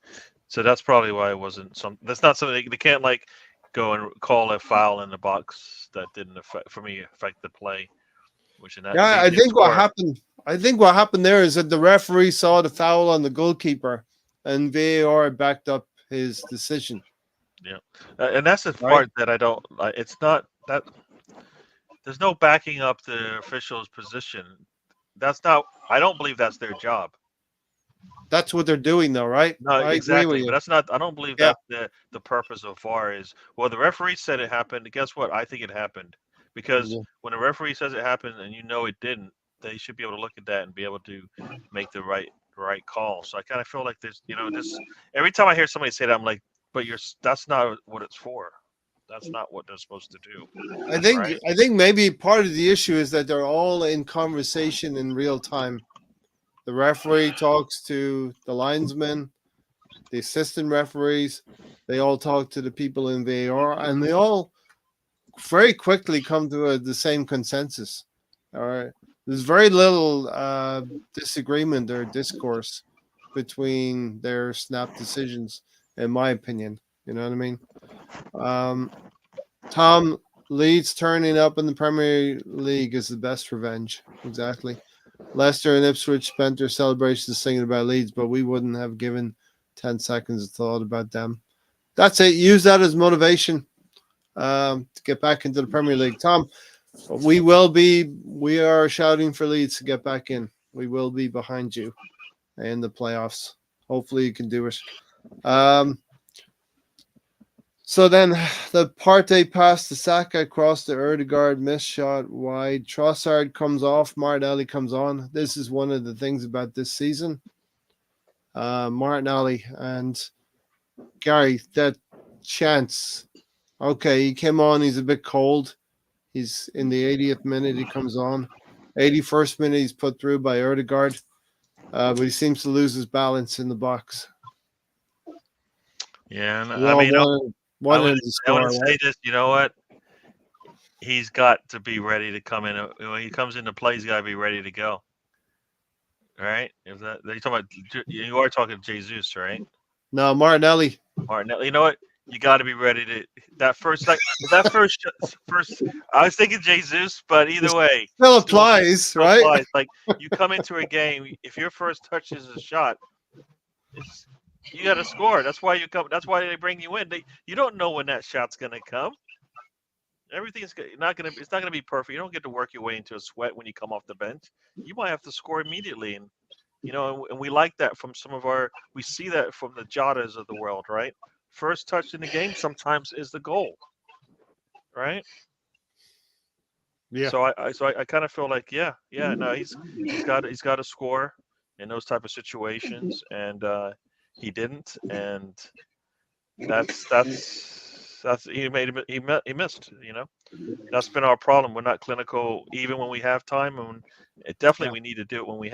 so that's probably why it wasn't some. That's not something they can't like go and call a foul in the box that didn't affect the play. Which in that yeah, they I did think what score. happened. I think what happened there is that the referee saw the foul on the goalkeeper, and VAR backed up his decision. Yeah, and that's the Right? part that I don't. It's not that there's no backing up the official's position. That's not. I don't believe that's their job. That's what they're doing, though, right? No, I agree with exactly. But you. that's not. I don't believe Yeah, that's the purpose of VAR is. Well, the referee said it happened. Guess what? I think it happened because yeah. when a referee says it happened and you know it didn't, they should be able to look at that and be able to make the right call. So I kind of feel like there's this every time I hear somebody say that, I'm like, but that's not what it's for. That's not what they're supposed to do, right? I think maybe part of the issue is that they're all in conversation in real time. The referee talks to the linesman, the assistant referees. They all talk to the people in VAR, and they all very quickly come to the same consensus. All right, there's very little disagreement or discourse between their snap decisions, in my opinion. You know what I mean? Tom, Leeds turning up in the Premier League is the best revenge. Exactly. Leicester and Ipswich spent their celebrations singing about Leeds, but we wouldn't have given 10 seconds of thought about them. That's it. Use that as motivation to get back into the Premier League. Tom, we are shouting for Leeds to get back in. We will be behind you in the playoffs. Hopefully you can do it. So then the Partey pass to Saka across the Erdegaard, missed shot wide. Trossard comes off, Martinelli comes on. This is one of the things about this season. Martinelli and Gary, that chance. Okay, he came on, he's a bit cold. He's in the 80th minute, he comes on. 81st minute, he's put through by Erdegaard. But he seems to lose his balance in the box. Yeah, and We I all mean, wanted him to I score, want to right? say this. You know what? He's got to be ready to come in. When he comes into play, he's got to be ready to go. Right? Is that you talking about? You are talking Jesus, right? No, Martinelli. Martinelli. You know what? You got to be ready to that first. I was thinking Jesus, but either way, Still applies, right? applies. Like you come into a game, if your first touch is a shot, you got to score. That's why you come. That's why they bring you in. You don't know when that shot's gonna come. Everything's not gonna. It's not gonna be perfect. You don't get to work your way into a sweat when you come off the bench. You might have to score immediately, and and we like that from some of our. We see that from the Jotas of the world, right? First touch in the game sometimes is the goal, right? Yeah. So I kind of feel like no, he's got to score in those type of situations, and he didn't, and that's he missed. That's been our problem. We're not clinical even when we have time, and we need to do it when we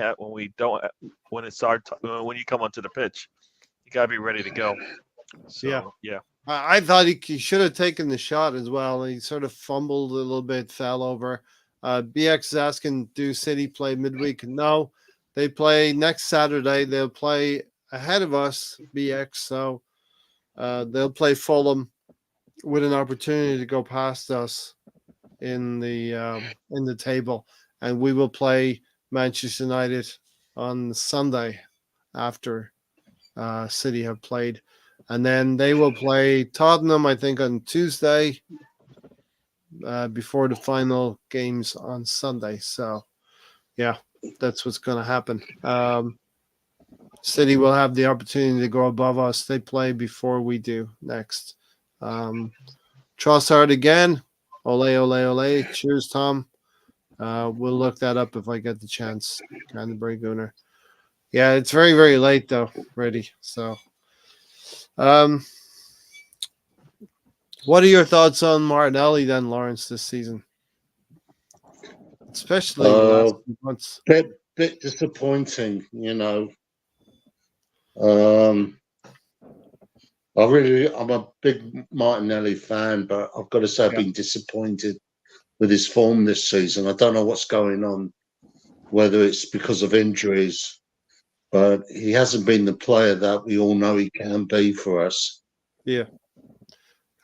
don't when it's when you come onto the pitch. You got to be ready to go. So yeah. I thought he should have taken the shot as well. He sort of fumbled a little bit, fell over. BX is asking, do City play midweek? No, they play next Saturday. They'll play ahead of us, BX. So they'll play Fulham with an opportunity to go past us in the table, and we will play Manchester United on Sunday after City have played. And then they will play Tottenham, I think, on Tuesday before the final games on Sunday. So, yeah, that's what's going to happen. City will have the opportunity to go above us. They play before we do next. Trossard again. Ole, ole, ole. Cheers, Tom. We'll look that up if I get the chance. Kind of break owner. Yeah, it's very, very late, though, Ready. So, what are your thoughts on Martinelli then, Lawrence, this season? Especially the last few months. Bit disappointing, I'm a big Martinelli fan, but I've got to say I've been disappointed with his form this season. I don't know what's going on, whether it's because of injuries, but he hasn't been the player that we all know he can be for us. Yeah.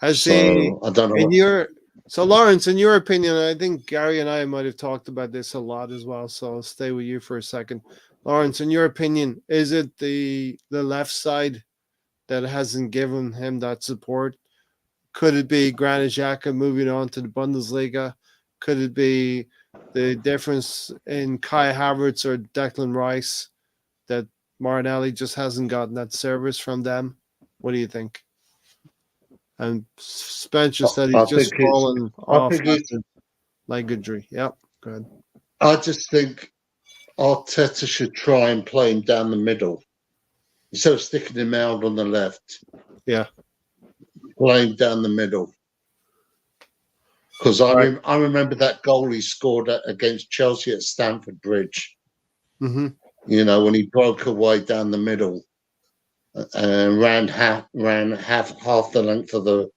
Has So he, I don't know. so Lawrence, in your opinion, I think Gary and I might have talked about this a lot as well. So I'll stay with you for a second. Lawrence, in your opinion, is it the left side that hasn't given him that support? Could it be Granit Xhaka moving on to the Bundesliga? Could it be the difference in Kai Havertz or Declan Rice that Martinelli just hasn't gotten that service from them? What do you think? And Spencer said he's just fallen off after leg injury. Yep, go ahead. I just think Arteta should try and play him down the middle instead of sticking him out on the left. Yeah, playing down the middle. Because I remember that goal he scored against Chelsea at Stamford Bridge. Mm-hmm. You know, when he broke away down the middle and ran half the length of the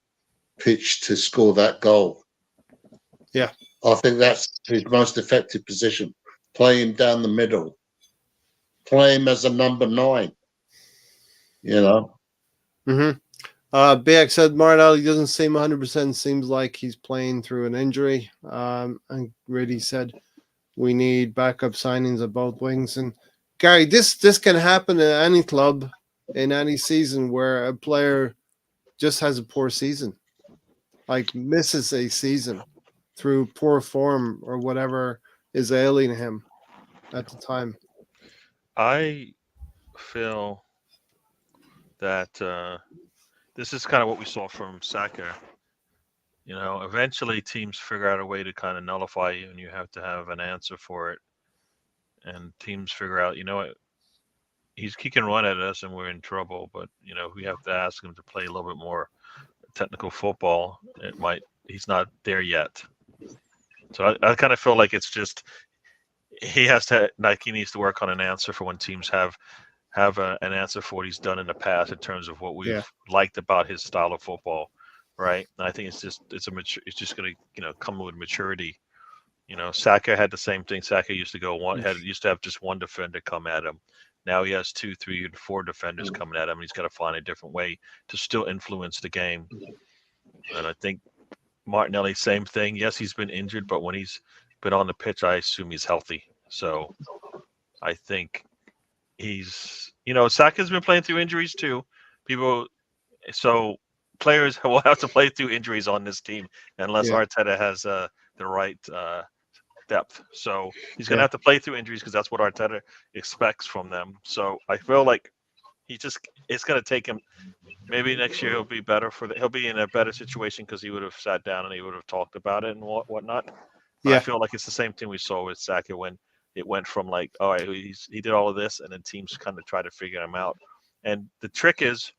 pitch to score that goal. Yeah, I think that's his most effective position. Play him down the middle. Play him as a number 9. You know. Mm-hmm. BX said Martinelli doesn't seem 100%. Seems like he's playing through an injury. And Riddy said we need backup signings at both wings. And Gary, this can happen at any club in any season where a player just has a poor season, like misses a season through poor form or whatever is ailing him at the time. I feel that this is kind of what we saw from Saka. You know, eventually teams figure out a way to kind of nullify you, and you have to have an answer for it. And teams figure out, you know what, he can run at us, and we're in trouble. But you know, we have to ask him to play a little bit more technical football. He's not there yet. So I kind of feel like it's just he needs to work on an answer for when teams have an answer for what he's done in the past in terms of what we've liked about his style of football, right? And I think it's just going to come with maturity. You know, Saka had the same thing. Saka used to have just one defender come at him. Now he has 2, 3, 4 defenders coming at him. And he's got to find a different way to still influence the game. And I think Martinelli, same thing. Yes, he's been injured, but when he's been on the pitch, I assume he's healthy. So I think Saka's been playing through injuries too. Players will have to play through injuries on this team unless Arteta has the right depth. So he's going to have to play through injuries because that's what Arteta expects from them. So I feel like it's going to take him. Maybe next year he'll be better he'll be in a better situation because he would have sat down and he would have talked about it and whatnot. But I feel like it's the same thing we saw with Saka when it went from like, all right, he did all of this, and then teams kind of try to figure him out. And the trick is,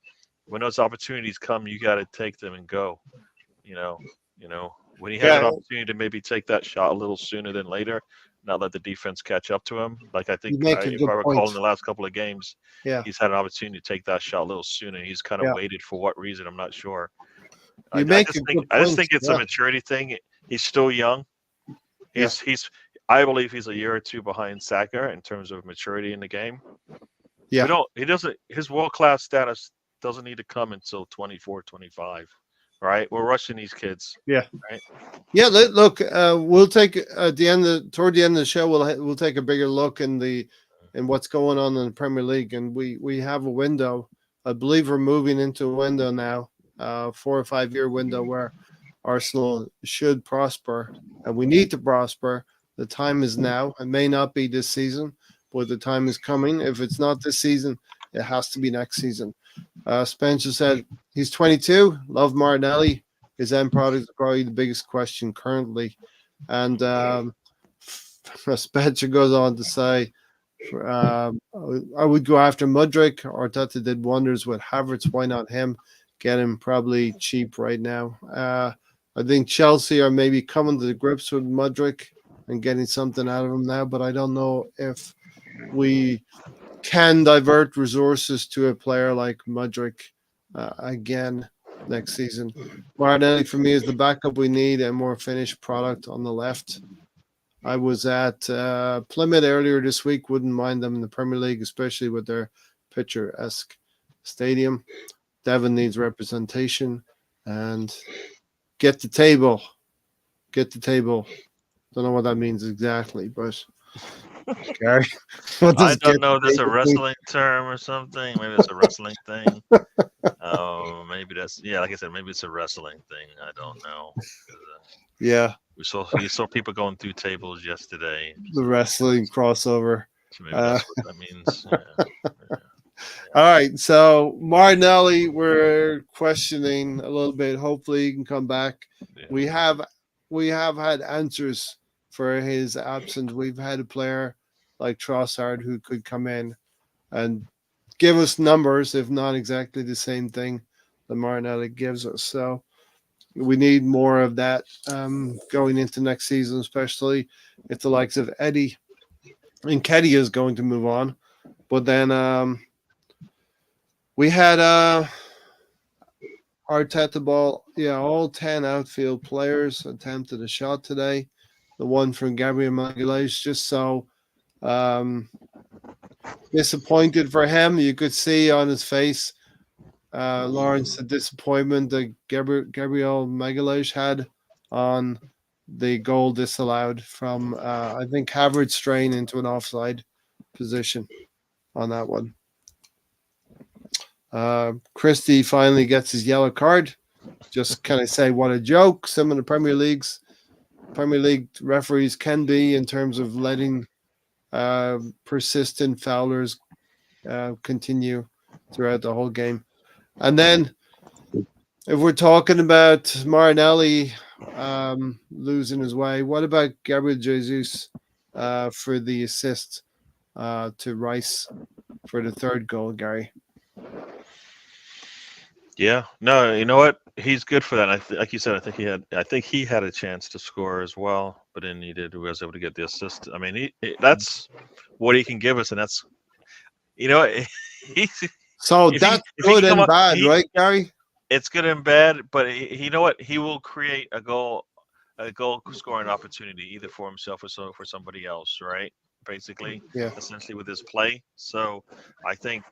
when those opportunities come, you got to take them and go. You know, when he has an opportunity to maybe take that shot a little sooner than later, not let the defense catch up to him. Like I think, if I recall in the last couple of games, he's had an opportunity to take that shot a little sooner. He's kind of waited for what reason, I'm not sure. I just think it's a maturity thing. He's still young. I believe he's a year or 2 behind Saka in terms of maturity in the game. Yeah. His world-class status doesn't need to come until 24, 25. Right? We're rushing these kids. Yeah. Right? Yeah, look, we'll take toward the end of the show we'll take a bigger look in what's going on in the Premier League, and we have a window. I believe we're moving into a window now, 4 or 5 year window where Arsenal should prosper, and we need to prosper. The time is now. It may not be this season, but the time is coming. If it's not this season, it has to be next season. Spencer said he's 22. Love Martinelli. His end product is probably the biggest question currently. And Spencer goes on to say, I would go after Mudryk. Arteta did wonders with Havertz. Why not him? Get him probably cheap right now. I think Chelsea are maybe coming to the grips with Mudryk and getting something out of him now, but I don't know if we can divert resources to a player like Mudryk again next season. Martinelli for me is the backup we need, and more finished product on the left. I was at Plymouth earlier this week. Wouldn't mind them in the Premier League, especially with their picturesque stadium. Devon needs representation, and get the table. Get the table. Don't know what that means exactly, but Gary, what I does don't get know the if that's a table mean? wrestling term or something. Maybe it's a wrestling thing. Oh, maybe that's like I said, maybe it's a wrestling thing. I don't know. Yeah, You saw people going through tables yesterday. the wrestling crossover. So maybe that's what that means. Yeah. All right, so Martinelli, we're questioning a little bit. Hopefully, he can come back. Yeah. We have had answers for his absence. We've had a player like Trossard who could come in and give us numbers, if not exactly the same thing that Martinelli gives us. So we need more of that going into next season, especially if the likes of Eddie and Keddy is going to move on. But then we had Arteta ball. Yeah, all 10 outfield players attempted a shot today. The one from Gabriel Magalhaes, just so disappointed for him. You could see on his face, Lawrence, the disappointment that Gabriel Magalhaes had on the goal disallowed from, I think, Havertz strain into an offside position on that one. Christie finally gets his yellow card. Just can I say what a joke some of the Premier League referees can be in terms of letting persistent foulers continue throughout the whole game. And then if we're talking about Martinelli losing his way, what about Gabriel Jesus for the assist to Rice for the third goal, Gary? Yeah, no, you know what? He's good for that. Like you said, I think he had a chance to score as well, but then he was able to get the assist. I mean, that's what he can give us, and that's he's So if that's if he good can come and up, bad, right, Gary? it's good and bad, but you know what? He will create a goal scoring opportunity either for himself or for somebody else, right? Basically, Yeah. essentially with his play. So I think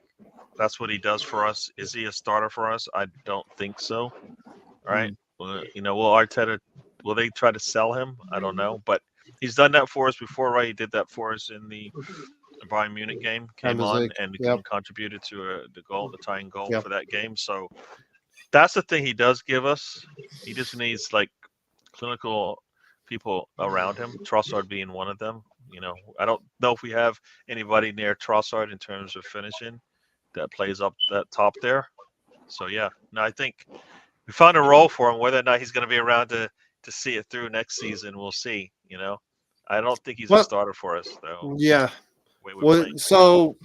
that's what he does for us. Is he a starter for us? I don't think so. Right? Well, will they try to sell him? I don't know, but he's done that for us before, right? He did that for us in the Bayern Munich game, came on and contributed to the tying goal for that game. So that's the thing he does give us. He just needs like clinical people around him, Trossard being one of them. I don't know if we have anybody near Trossard in terms of finishing that plays up that top there. So I think we found a role for him. Whether or not he's going to be around to see it through next season, we'll see. I don't think he's a starter for us though. Yeah. So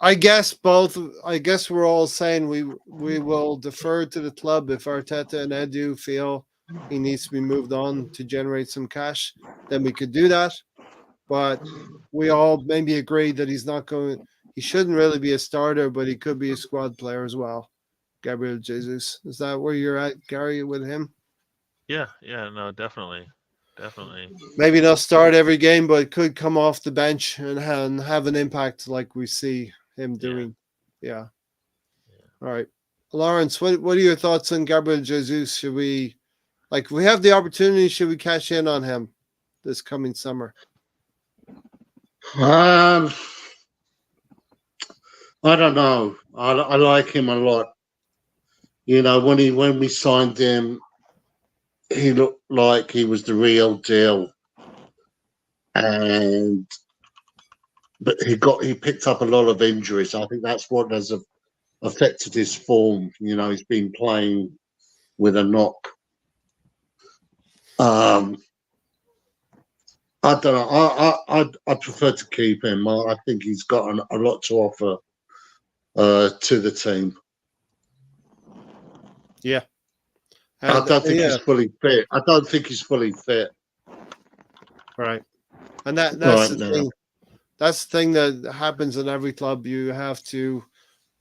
I guess we're all saying we will defer to the club if Arteta and Edu feel he needs to be moved on to generate some cash, then we could do that. But we all maybe agree that he shouldn't really be a starter, but he could be a squad player as well. Gabriel Jesus. Is that where you're at, Gary, with him? Yeah, no, definitely. Maybe not start every game, but could come off the bench and have an impact like we see him doing. Yeah. All right. Lawrence, what are your thoughts on Gabriel Jesus? Should we, if we have the opportunity, should we cash in on him this coming summer? I don't know. I like him a lot. When we signed him, he looked like he was the real deal, but he picked up a lot of injuries. I think that's what has affected his form. He's been playing with a knock. I don't know. I prefer to keep him. I think he's got a lot to offer to the team. Yeah. I don't think he's fully fit. I don't think he's fully fit. Right. And that's the thing. That's the thing that happens in every club. You have to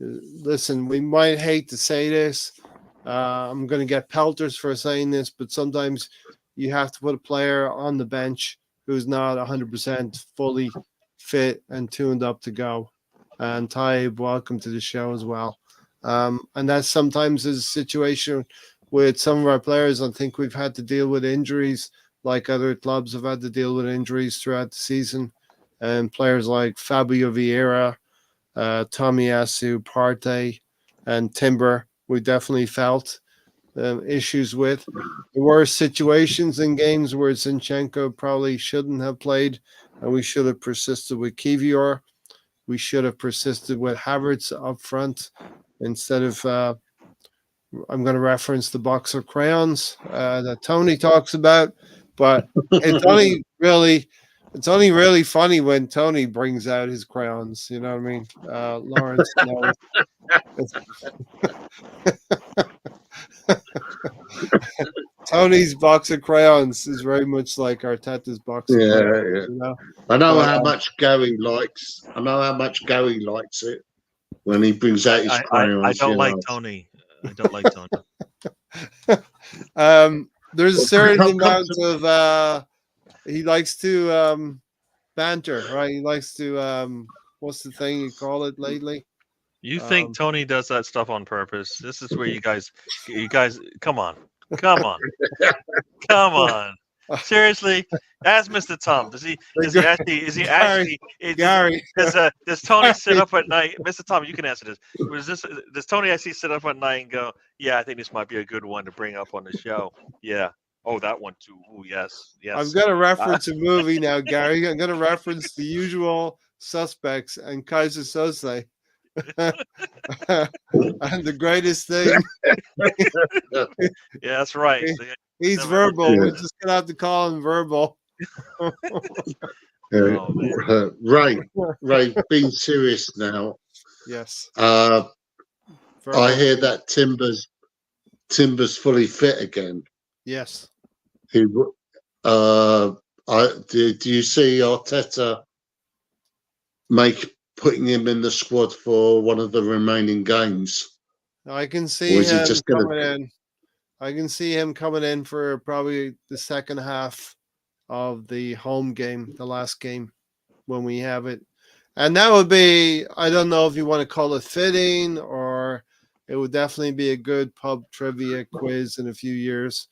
listen, we might hate to say this. I'm going to get pelters for saying this, but sometimes you have to put a player on the bench who's not 100% fully fit and tuned up to go. And Ty, welcome to the show as well. And that sometimes is a situation with some of our players. I think we've had to deal with injuries like other clubs have had to deal with injuries throughout the season. And players like Fabio Vieira, Tomiyasu, Partey, and Timber, we definitely felt issues with. There were situations in games where Zinchenko probably shouldn't have played, and we should have persisted with Kivior. We should have persisted with Havertz up front instead of I'm going to reference the box of crayons that Tony talks about, but it's only really funny when Tony brings out his crayons. You know what I mean? Lawrence knows. Tony's box of crayons is very much like Arteta's box of crayons. Yeah. You know? I know how much Gary likes. I know how much Gary likes it when he brings out his crayons. I don't like Tony. I don't like Tony. There's a certain amount of he likes to banter, right? He likes to what's the thing you call it lately? You think Tony does that stuff on purpose? This is where you guys, come on. Seriously, ask Mr. Tom. Does he actually? Gary, does Tony sit up at night? Mr. Tom, you can answer this. Does Tony actually sit up at night and go, "Yeah, I think this might be a good one to bring up on the show"? Yeah. Oh, that one too. Oh, yes. I'm gonna reference a movie now, Gary. I'm gonna reference The Usual Suspects and Kaiser Sose. And the greatest thing. Yeah, that's right. He's verbal. We're just gonna have to call him verbal. Ray, being serious now. Yes. I hear that Timber's fully fit again. Yes. Do you see Arteta putting him in the squad for one of the remaining games? I can see him coming in. I can see him coming in for probably the second half of the home game, the last game when we have it. And that would be, I don't know if you want to call it fitting, or it would definitely be a good pub trivia quiz in a few years.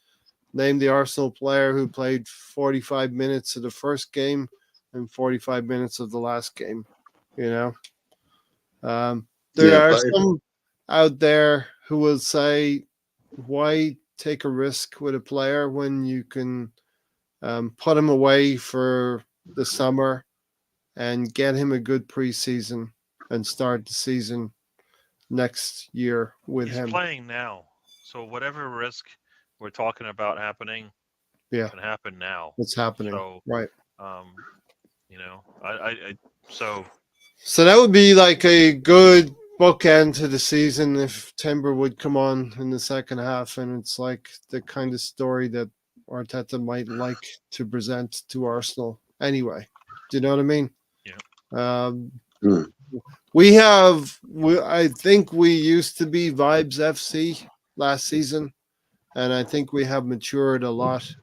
Name the Arsenal player who played 45 minutes of the first game and 45 minutes of the last game. You know, there are some out there who will say, why take a risk with a player when you can put him away for the summer and get him a good preseason and start the season next year with him. He's playing now, so whatever risk we're talking about happening, can happen now. It's happening, so, right? You know, So that would be like a good bookend to the season if Timber would come on in the second half, and it's like the kind of story that Arteta might like to present to Arsenal anyway. Do you know what I mean? Yeah. I think we used to be Vibes FC last season, and I think we have matured a lot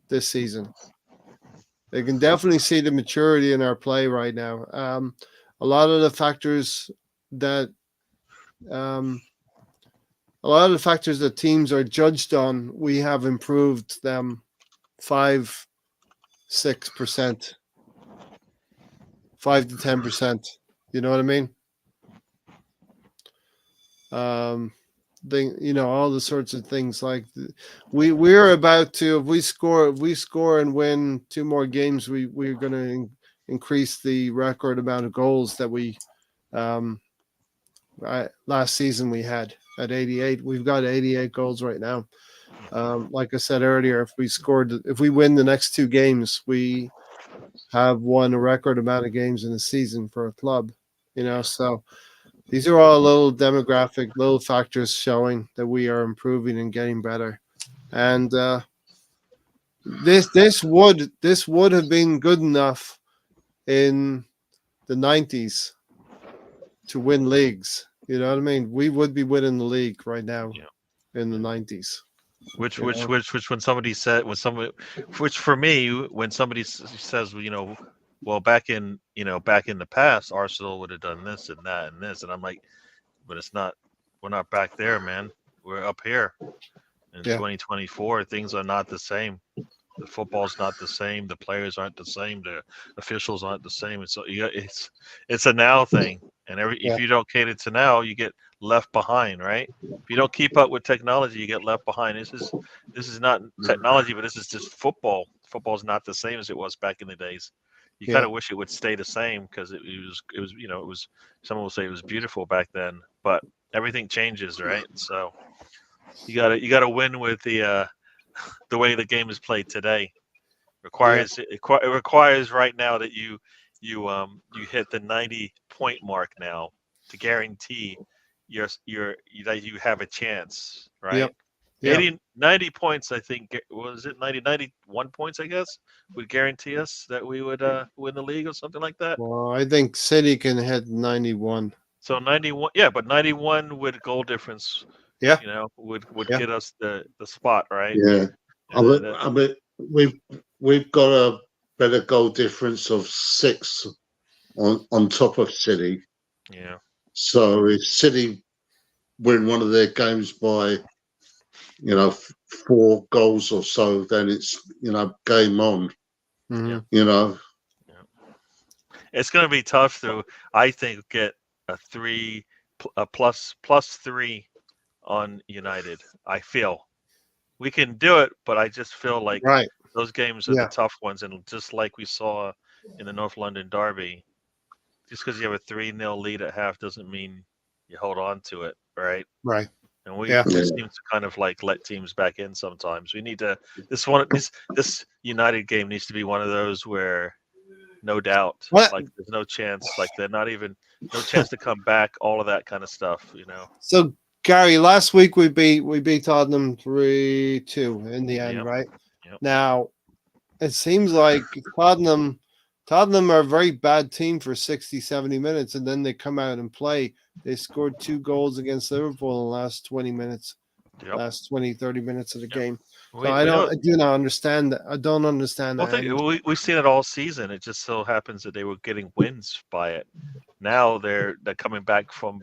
this season. They can definitely see the maturity in our play right now. A lot of the factors that teams are judged on, we have improved them 5-6%, 5 to 10%. You know what I mean? All the sorts of things like we're about to, if we score and win 2 more games, we're going to increase the record amount of goals that we last season we had at 88. We've got 88 goals right now. Like I said earlier, if we win the next 2 games, we have won a record amount of games in a season for a club. So these are all little factors showing that we are improving and getting better. And this would have been good enough in the 90s to win leagues. You know what I mean? We would be winning the league right now Yeah. in the 90s. Which You know? when somebody said which for me when somebody says well back in the past Arsenal would have done this and that and this and I'm like, but we're not back there, man. We're up here in Yeah. 2024. Things are not the same. The football's not the same. The players aren't the same. The officials aren't the same. It's a now thing, and Yeah. if you don't cater to now, you get left behind, right? If you don't keep up with technology, you get left behind. This is not technology, but this is just football. Football's not the same as it was back in the days. You kind Yeah. of wish it would stay the same because it was someone will say it was beautiful back then, but everything changes, right? So you gotta win with the way the game is played today. It requires right now that you hit the 90-point mark now to guarantee that you have a chance, right? Yep. Yeah. 90 points, I think. Was it 91 points? I guess would guarantee us that we would win the league or something like that. Well, I think City can hit 91. So 91, yeah, but 91 with goal difference, Yeah. would Yeah. get us the spot, right? Yeah. And I mean, we've got a better goal difference of 6 on top of City. yeah. So if City win one of their games by 4 goals or so, then it's game on. Mhm. It's going to be tough to, I think, get a plus 3 on United. I feel we can do it, but I just feel like Right. those games are Yeah. the tough ones, and just like we saw in the North London derby, just because you have a 3-0 lead at half doesn't mean you hold on to it, right? Right. And we Yeah. seem to kind of like let teams back in sometimes. We need to this United game needs to be one of those where no doubt, What? like there's no chance, like they're not even no chance to come back, all of that kind of stuff, So Gary, last week we beat Tottenham 3-2 in the end, Yep. right? Yep. Now it seems like Tottenham are a very bad team for 60, 70 minutes, and then they come out and play. They scored 2 goals against Liverpool in the last 20 minutes, Yep. last 20, 30 minutes of the game. So We I know. do not understand that. I don't understand Well, that. we've seen it all season. It just so happens that they were getting wins by it. Now they're coming back from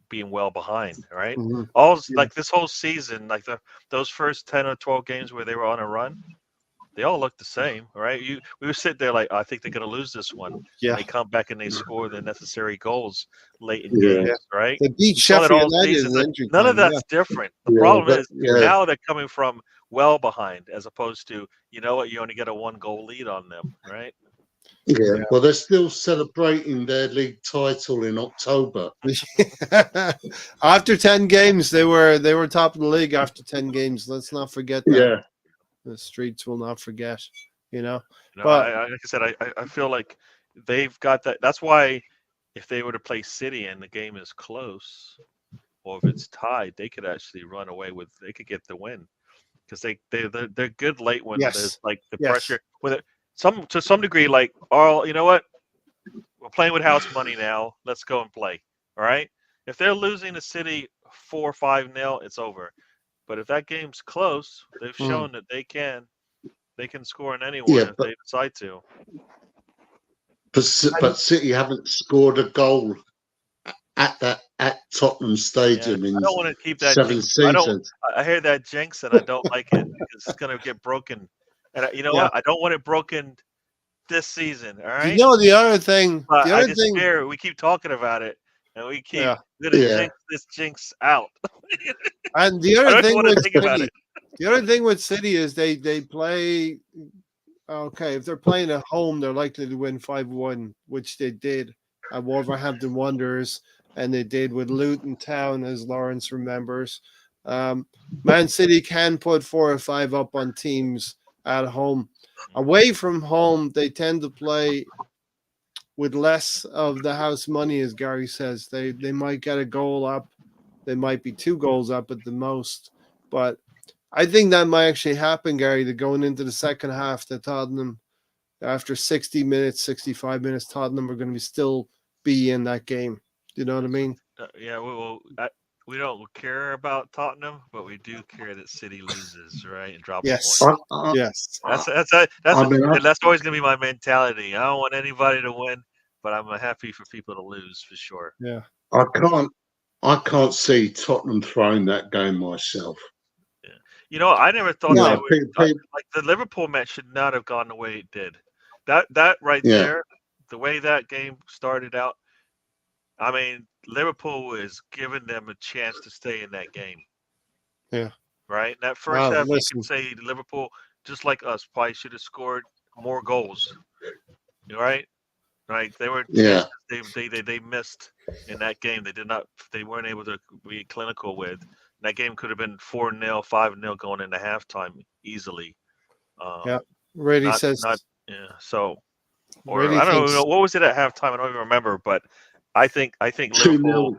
being well behind, right? Mhm. Like this whole season, like those first 10 or 12 games where they were on a run, they all look the same, right? We were sitting there like, I think they're going to lose this one. Yeah. And they come back and they score the necessary goals late in Yeah. games, right? They beat We saw that Sheffield all United season. in injury None of time, that's different. The Yeah, problem but- is yeah. now they're coming from well behind as opposed to, you know what, you only get a 1-goal lead on them, right? Yeah. Well, they're still celebrating their league title in October. After 10 games, they were top of the league after 10 games. Let's not forget that. Yeah. The streets will not forget, No, But like I said, I feel like they've got that. That's why if they were to play City and the game is close, or if it's tied, they could actually run away with. They could get the win because they're good late when Yes. there's like the Yes. pressure. To some degree, like, oh, you know what? We're playing with house money now. Let's go and play. All right. If they're losing to City 4-5-0, it's over. But if that game's close, they've shown that they can score on anyone Yeah, if they decide to. But City haven't scored a goal at Tottenham Stadium I in don't want to keep that 7 jinx. seasons. I hear that jinx and I don't like it because it's going to get broken. And you know what? I don't want it broken this season. All right. the other thing, But I just fear we keep talking about it and we keep going to jinx this jinx out. and the I other don't thing want to with think about City, it. the other thing with City is they play. Okay, if they're playing at home, they're likely to win 5-1, which they did at Wolverhampton Wanderers, and they did with Luton Town, as Lawrence remembers. Man City can put 4 or 5 up on teams at home. Away from home, they tend to play with less of the house money, as Gary says. They might get a goal up. They might be 2 goals up at the most. But I think that might actually happen, Gary, that going into the second half, that Tottenham, after 60 minutes, 65 minutes, Tottenham are going to still be in that game. Do you know what I mean? Yeah, we don't care about Tottenham, but we do care that City loses, right, and drops Yes. points. Yes. That's always gonna be my mentality. I don't want anybody to win, but I'm happy for people to lose for sure. Yeah. I can't see Tottenham throwing that game myself. Yeah. I never thought You they know, would. Like the Liverpool match should not have gone the way it did. That right yeah, there, the way that game started out. I mean, Liverpool is giving them a chance to stay in that game. Yeah. Right? In that first half, you Listen. could say Liverpool, just like us, probably should have scored more goals. Right? Right? They were yeah, chances they missed in that game. They weren't able to be clinical with. That game could have been 4-0, 5-0 going into halftime easily. Yeah. Reddy Not says. not yeah. So or Reddy I don't thinks. know what was it at halftime. I don't even remember, but I think 2-0. Liverpool.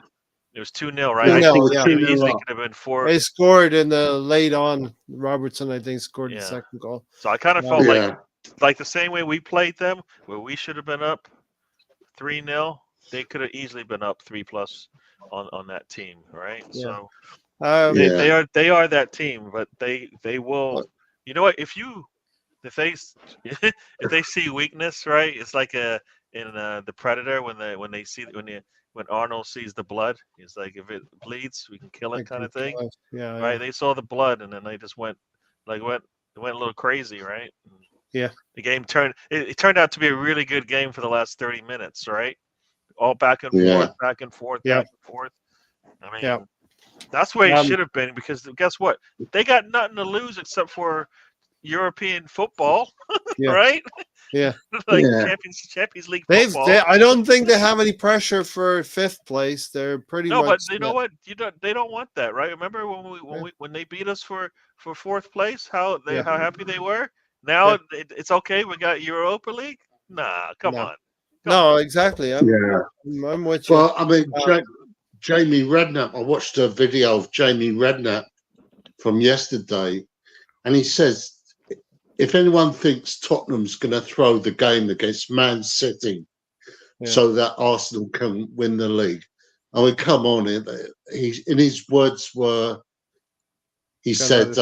It was 2-0, right? 2-0, I think yeah. it 2-0 easily up. could have been 4. They scored in the late on. Robertson, I think, scored the Yeah. second goal. So I kind of felt Yeah, like the same way we played them, where we should have been up 3-0, they could have easily been up 3+ on that team, right? Yeah. So yeah. they are that team, but they will. You know what? If they if they see weakness, right? It's like in the Predator when Arnold sees the blood, he's like, if it bleeds, we can kill it, kind of thing, Yeah. right? They saw the blood and then they just went a little crazy, right? Yeah. The game it turned out to be a really good game for the last 30 minutes, right? All back and Yeah. forth, back and forth, Yeah. back and forth. I mean, Yeah. that's where it should have been, because guess what? They got nothing to lose except for European football, Yeah. right? Yeah. Like Yeah. Champions League football. I don't think they have any pressure for 5th place. They're pretty No, much. but you know what? They don't want that, right? Remember when they beat us for 4th place, how happy they were? Now it's okay. We got Europa League. Nah, come on. No, exactly. I'm with you. Well, I mean, Jamie Redknapp. I watched a video of Jamie Redknapp from yesterday, and he says, if anyone thinks Tottenham's going to throw the game against Man City so that Arsenal can win the league, I mean, come on. In his words were, he said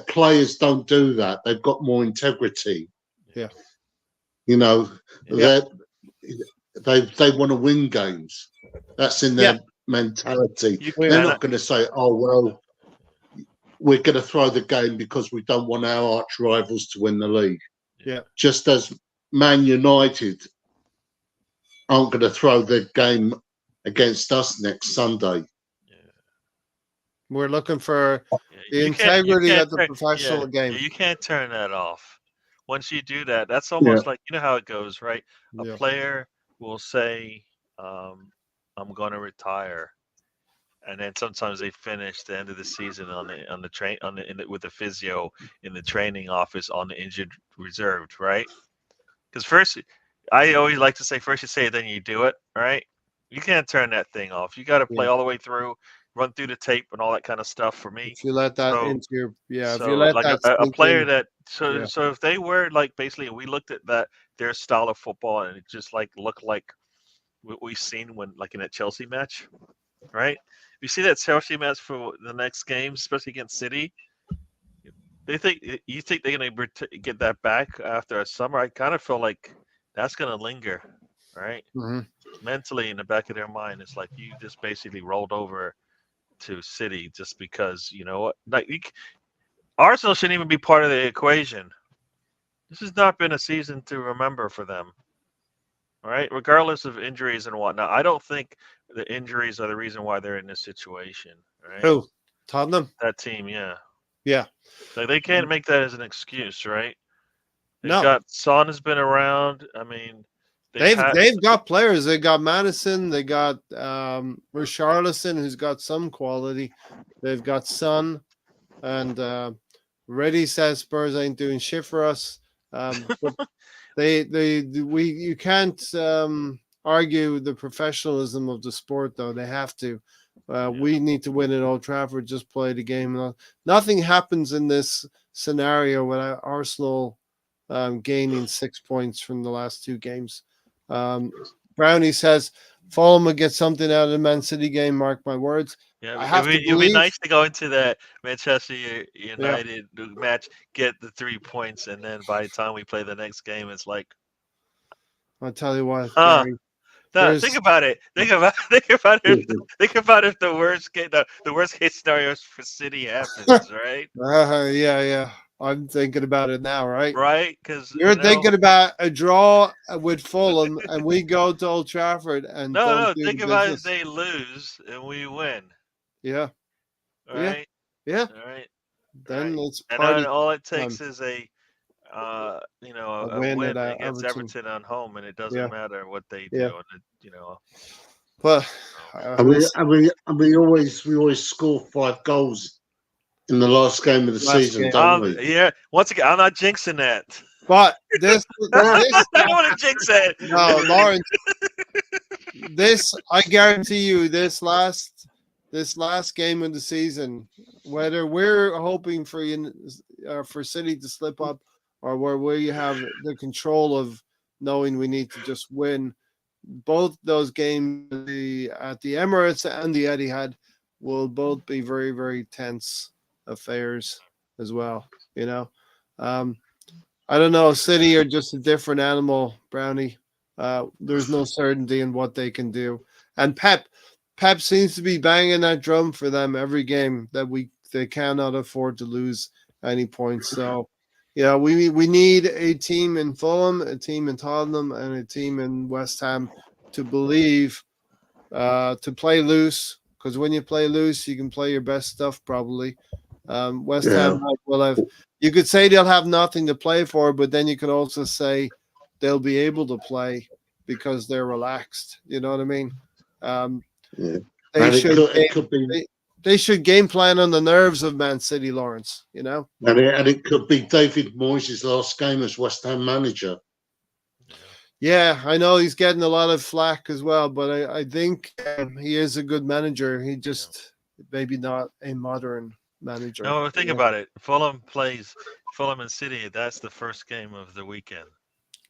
players don't do that. They've got more integrity. Yeah. You know, they want to win games. That's in their mentality. They're not going to say, oh, well, we're going to throw the game because we don't want our arch rivals to win the league. Yeah. Just as Man United aren't going to throw the game against us next Sunday. Yeah. We're looking for the integrity of the professional game. You can't turn that off. Once you do that, that's almost like, you know how it goes, right? A player will say, I'm going to retire. And then sometimes they finish the end of the season with the physio in the training office on the injured reserved, right? Because first, I always like to say, first you say it, then you do it, right? You can't turn that thing off. You got to play all the way through, run through the tape and all that kind of stuff. For me, if you let that into your if you let like that a player in, that so if they were like, basically we looked at their style of football and it just like looked like what we've seen when like in that Chelsea match, right? You see that Chelsea match for the next game, especially against City. You think they're gonna get that back after a summer? I kind of feel like that's gonna linger, right? Mentally in the back of their mind, it's like you just basically rolled over to City just because, you know what? Like Arsenal shouldn't even be part of the equation. This has not been a season to remember for them. All right, regardless of injuries and whatnot. I don't think the injuries are the reason why they're in this situation. Right? Who? Tottenham? That team, yeah. Yeah. Like they can't make that as an excuse, right? They've No. got Son has been around. I mean, they've got players. They got Madison. They got Richarlison, who's got some quality. They've got Son, and Reddy says Spurs ain't doing shit for us. But you can't argue the professionalism of the sport, though. They have to. We need to win at Old Trafford. Just play the game. Nothing happens in this scenario without Arsenal gaining 6 points from the last 2 games. Brownie says, Fulham will get something out of the Man City game. Mark my words. Yeah, I have to it'd be believe. nice to go into that Manchester Yeah, United match, get the 3 points, and then by the time we play the next game, it's like, I'll tell you what, huh? Gary. No, There's think about it. Think about if the worst case scenario for City happens, right? yeah. I'm thinking about it now, right? Right? Because You're thinking about a draw with Fulham, and we go to Old Trafford and don't no, do the think about if business. they lose and we win. Yeah, All yeah, right, yeah. all right, all Then right. it's And party then all it time. takes is a A a win win at against Everton. Everton on home, and it doesn't Yeah, matter what they yeah. do. And But And we'll we see and we and we always score 5 goals in the last game of the last season, game. don't we? yeah. Once again, I'm not jinxing that. But this I don't want to jinx it. no, Lawrence. I guarantee you, this last game of the season, whether we're hoping for for City to slip up, or where we have the control of knowing we need to just win, both those games at the Emirates and the Etihad will both be very, very tense affairs as well. You know, um, I don't know. City are just a different animal, Brownie. There's no certainty in what they can do, and Pep seems to be banging that drum for them every game that they cannot afford to lose any points. So, yeah, we need a team in Fulham, a team in Tottenham, and a team in West Ham to believe, to play loose. Because when you play loose, you can play your best stuff probably. West Yeah. Ham will have. You could say they'll have nothing to play for, but then you could also say they'll be able to play because they're relaxed. You know what I mean? Um, Yeah. they And should it could be they should game plan on the nerves of Man City, Lawrence. You know? and it could be David Moyes' last game as West Ham manager. Yeah, I know he's getting a lot of flack as well, but I think he is a good manager. He just maybe not a modern manager. No, think Yeah. about it. Fulham plays Fulham and City. That's the first game of the weekend.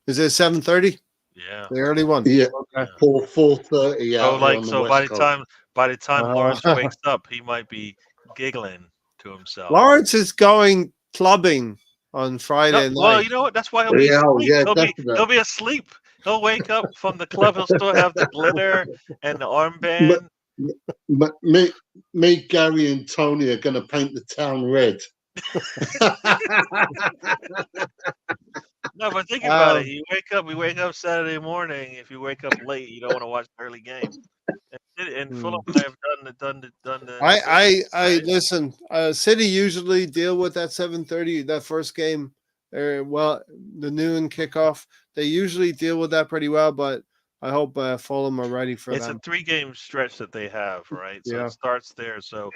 Is it 7:30? Yeah. The early one. Yeah, Okay. 4:30 out here on the By West the Coast. time Lawrence wakes up, he might be giggling to himself. Lawrence is going clubbing on Friday night. Well, you know what? That's why he'll be Yeah, asleep. definitely. He'll be asleep. He'll wake up from the club. He'll still have the glitter and the armband. But me, Gary, and Tony are going to paint the town red. No, but think about it. We wake up Saturday morning. If you wake up late, you don't want to watch the early game. And Fulham and I have done the I listen. City usually deal with that 7:30, that first game. Well, the noon kickoff. They usually deal with that pretty well, but I hope Fulham are ready for It's them. a 3-game stretch that they have, right? So Yeah. it starts there. So,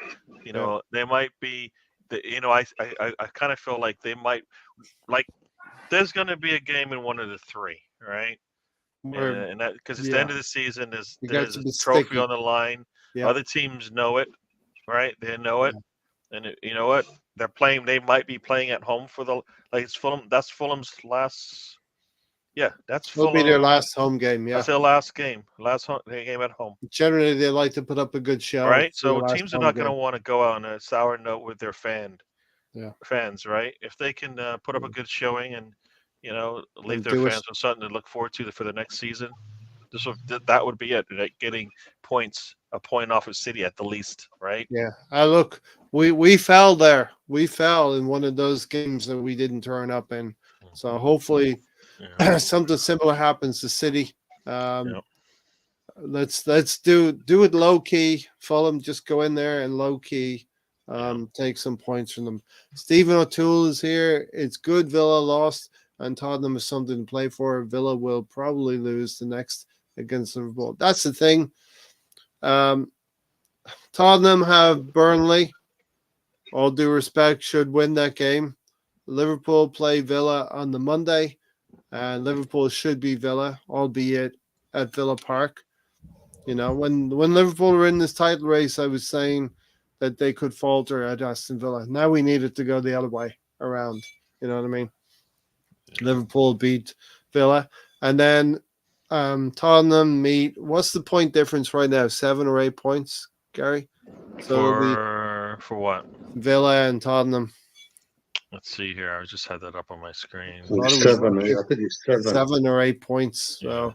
they might be. I kind of feel like they might like. There's going to be a game in one of the three, right? And that because it's the end of the season. There's a trophy sticky on the line. Yeah. Other teams know it, right? They know it, and you know what? They're playing. They might be playing at home for it's Fulham. That's Fulham's last. Yeah, that's It'll Fulham. be their last home game. Yeah, That's their last game. Last game at home. Generally, they like to put up a good show. Right. for So their last teams are home not going to game. want to go out on a sour note with their fans, right? If they can put up a good showing and leave their fans with something to look forward to for the next season, that would be it. Right? Getting points, a point off of City at the least, right? Yeah. Look, we fell there. We fell in one of those games that we didn't turn up in. So hopefully, something similar happens to City. Let's do it low key. Fulham, just go in there and low key. Take some points from them. Stephen O'Toole is here. It's good Villa lost, and Tottenham is something to play for. Villa will probably lose the next against Liverpool. That's the thing. Tottenham have Burnley. All due respect, should win that game. Liverpool play Villa on the Monday, and Liverpool should be Villa, albeit at Villa Park. When Liverpool were in this title race, I was saying that they could falter at Aston Villa. Now we need it to go the other way around. You know what I mean? Liverpool beat Villa, and then Tottenham meet. What's the point difference right now? 7 or 8 points, Gary. So it'll be For what? Villa and Tottenham. Let's see here. I just had that up on my screen. thought It's it was 7. I think it's 7. 7 or 8 points. Yeah. So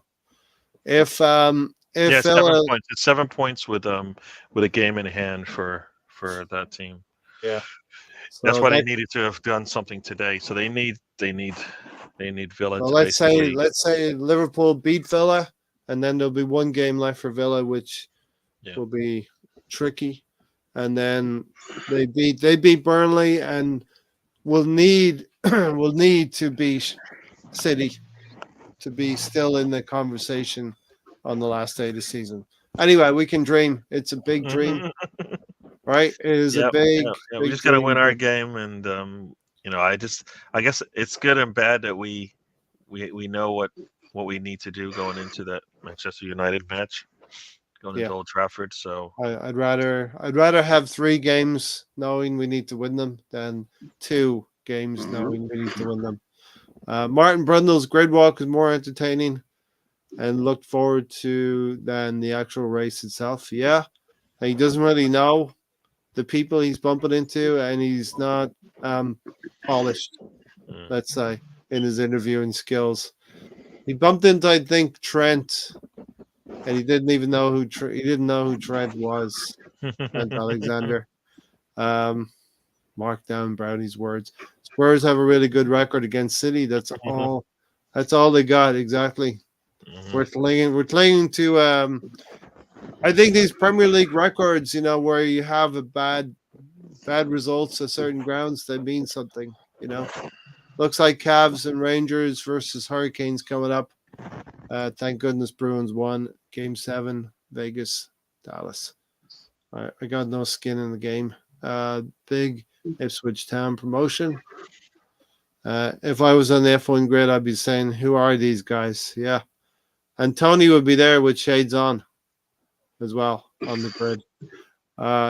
if Yeah, Villa, 7 points. It's 7 points with a game in hand for that team. yeah, That's so why they needed to have done something today. So they need Villa so to let's basically. say Liverpool beat Villa, and then there'll be one game left for Villa, which Yeah. will be tricky. And then they beat Burnley, and will need to beat City to be still in the conversation on the last day of the season. Anyway, we can dream. It's a big dream, right? It is a Yep, big, yeah. We big just got to win dream. our game, and I guess it's good and bad that we know what we need to do going into that Manchester United match, going into Yeah. Old Trafford. So I'd rather have 3 games knowing we need to win them than 2 games knowing we need to win them. Martin Brundle's grid walk is more entertaining and looked forward to than the actual race itself. Yeah, and he doesn't really know the people he's bumping into, and he's not polished, let's say, in his interviewing skills. He bumped into, I think, Trent, and he didn't even know who Trent was. Trent Alexander. Mark down Brownie's words. Spurs have a really good record against City. That's all. That's all they got. Exactly. We're clinging to. I think these Premier League records, where you have a bad results at certain grounds, they mean something. Looks like Cavs and Rangers versus Hurricanes coming up. Thank goodness Bruins won Game 7. Vegas, Dallas. I got no skin in the game. Big Ipswich Town promotion. If I was on the F1 grid, I'd be saying, who are these guys? Yeah. And Tony would be there with shades on as well on the grid.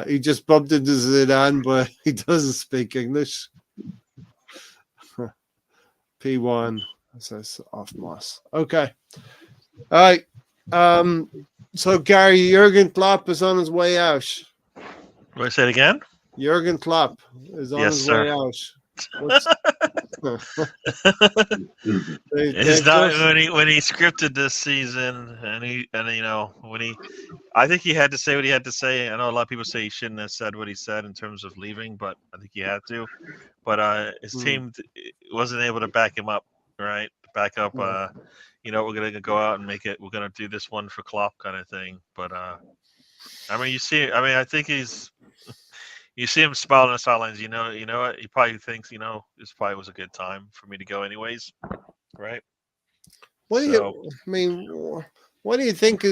He just bumped into Zidane, but he doesn't speak English. P1 says off Moss. Okay. All right. So Gary, Jurgen Klopp is on his way out. Do I say it again? Jurgen Klopp is on Yes, his sir. way out. It's not when he scripted this season, I think he had to say what he had to say. I know a lot of people say he shouldn't have said what he said in terms of leaving, but I think he had to. But his team wasn't able to back him up, right? Back up, we're gonna go out and make it. We're gonna do this one for Klopp kind of thing. But I think you see him smiling on the sidelines. You know what? He probably thinks, this probably was a good time for me to go anyways, right? What do you think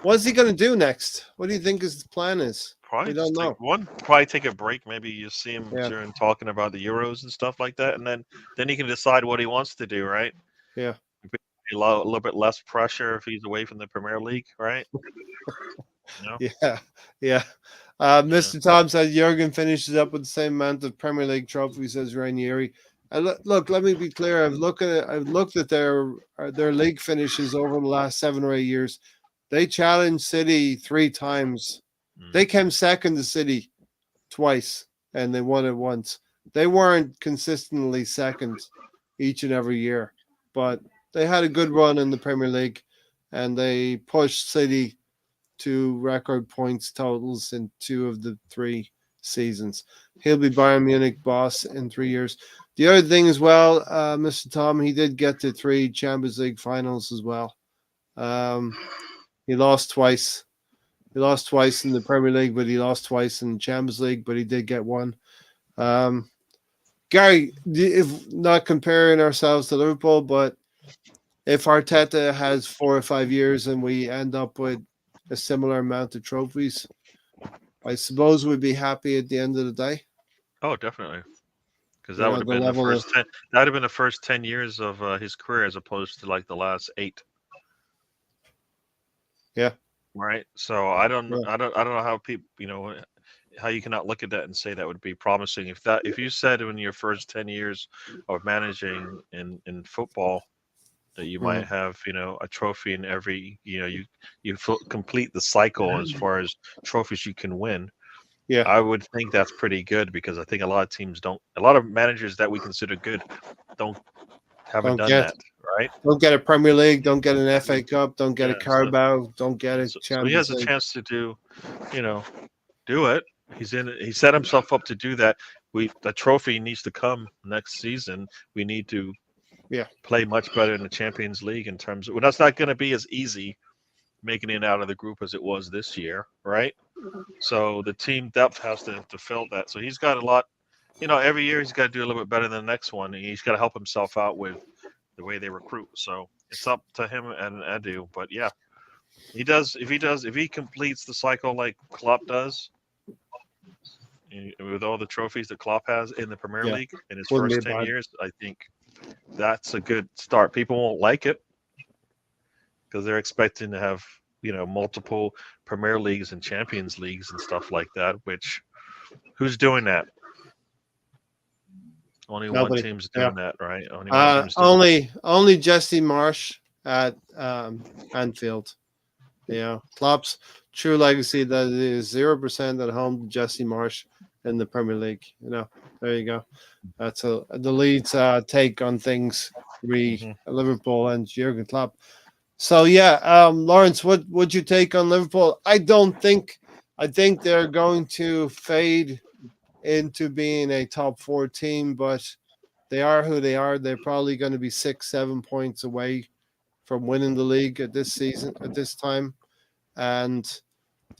what's he going to do next? What do you think his plan is? Probably don't know. Probably take a break. Maybe you see him during talking about the Euros and stuff like that, and then he can decide what he wants to do, right? Yeah. A little bit less pressure if he's away from the Premier League, right? Yeah. Mr. Tom said Jurgen finishes up with the same amount of Premier League trophies as Ranieri. Look, let me be clear. I've looked at their league finishes over the last 7 or 8 years. They challenged City 3 times. They came second to City twice, and they won it once. They weren't consistently second each and every year, but they had a good run in the Premier League, and they pushed City to record points totals in 2 of the 3 seasons. He'll be Bayern Munich boss in 3 years. The other thing as well, Mr. Tom, he did get to 3 Champions League finals as well. He lost twice. He lost twice in the Premier League, but he lost twice in the Champions League, but he did get one. Gary, if not comparing ourselves to Liverpool, but if Arteta has 4 or 5 years and we end up with a similar amount of trophies, I suppose we'd be happy at the end of the day. Oh, definitely, because that would have been the first 10. That would have been the first 10 years of his career, as opposed to like the last 8. Yeah. Right. So I don't know how people, how you cannot look at that and say that would be promising. If you said in your first 10 years of managing in football, that you might have, a trophy in every, you complete the cycle as far as trophies you can win. Yeah. I would think that's pretty good because I think a lot of teams a lot of managers that we consider good haven't done that, right? Don't get a Premier League, don't get an FA Cup, don't get a Yeah, Carabao, don't get a so he has Champions a League. chance to do it. He set himself up to do that. The trophy needs to come next season. We need to play much better in the Champions League in terms of, well, that's not going to be as easy making it out of the group as it was this year, right? So the team depth has to fill that. So he's got a lot, every year he's got to do a little bit better than the next one. And he's got to help himself out with the way they recruit. So it's up to him and Edu. But yeah, if he completes the cycle like Klopp does, with all the trophies that Klopp has in the Premier League in his first 10 years, I think that's a good start. People won't like it because they're expecting to have, multiple Premier Leagues and Champions Leagues and stuff like that, which who's doing that? Only Nobody. one team's doing that, right? Only one team's doing only Jesse Marsh at Anfield. Klopp's true legacy that is 0% at home. Jesse Marsh in the Premier League. There you go. That's the Leeds take on things. Liverpool and Jurgen Klopp. So Lawrence, what would you take on Liverpool? I think they're going to fade into being a top 4 team, but they are who they are. They're probably going to be 6-7 points away from winning the league at this season, at this time. And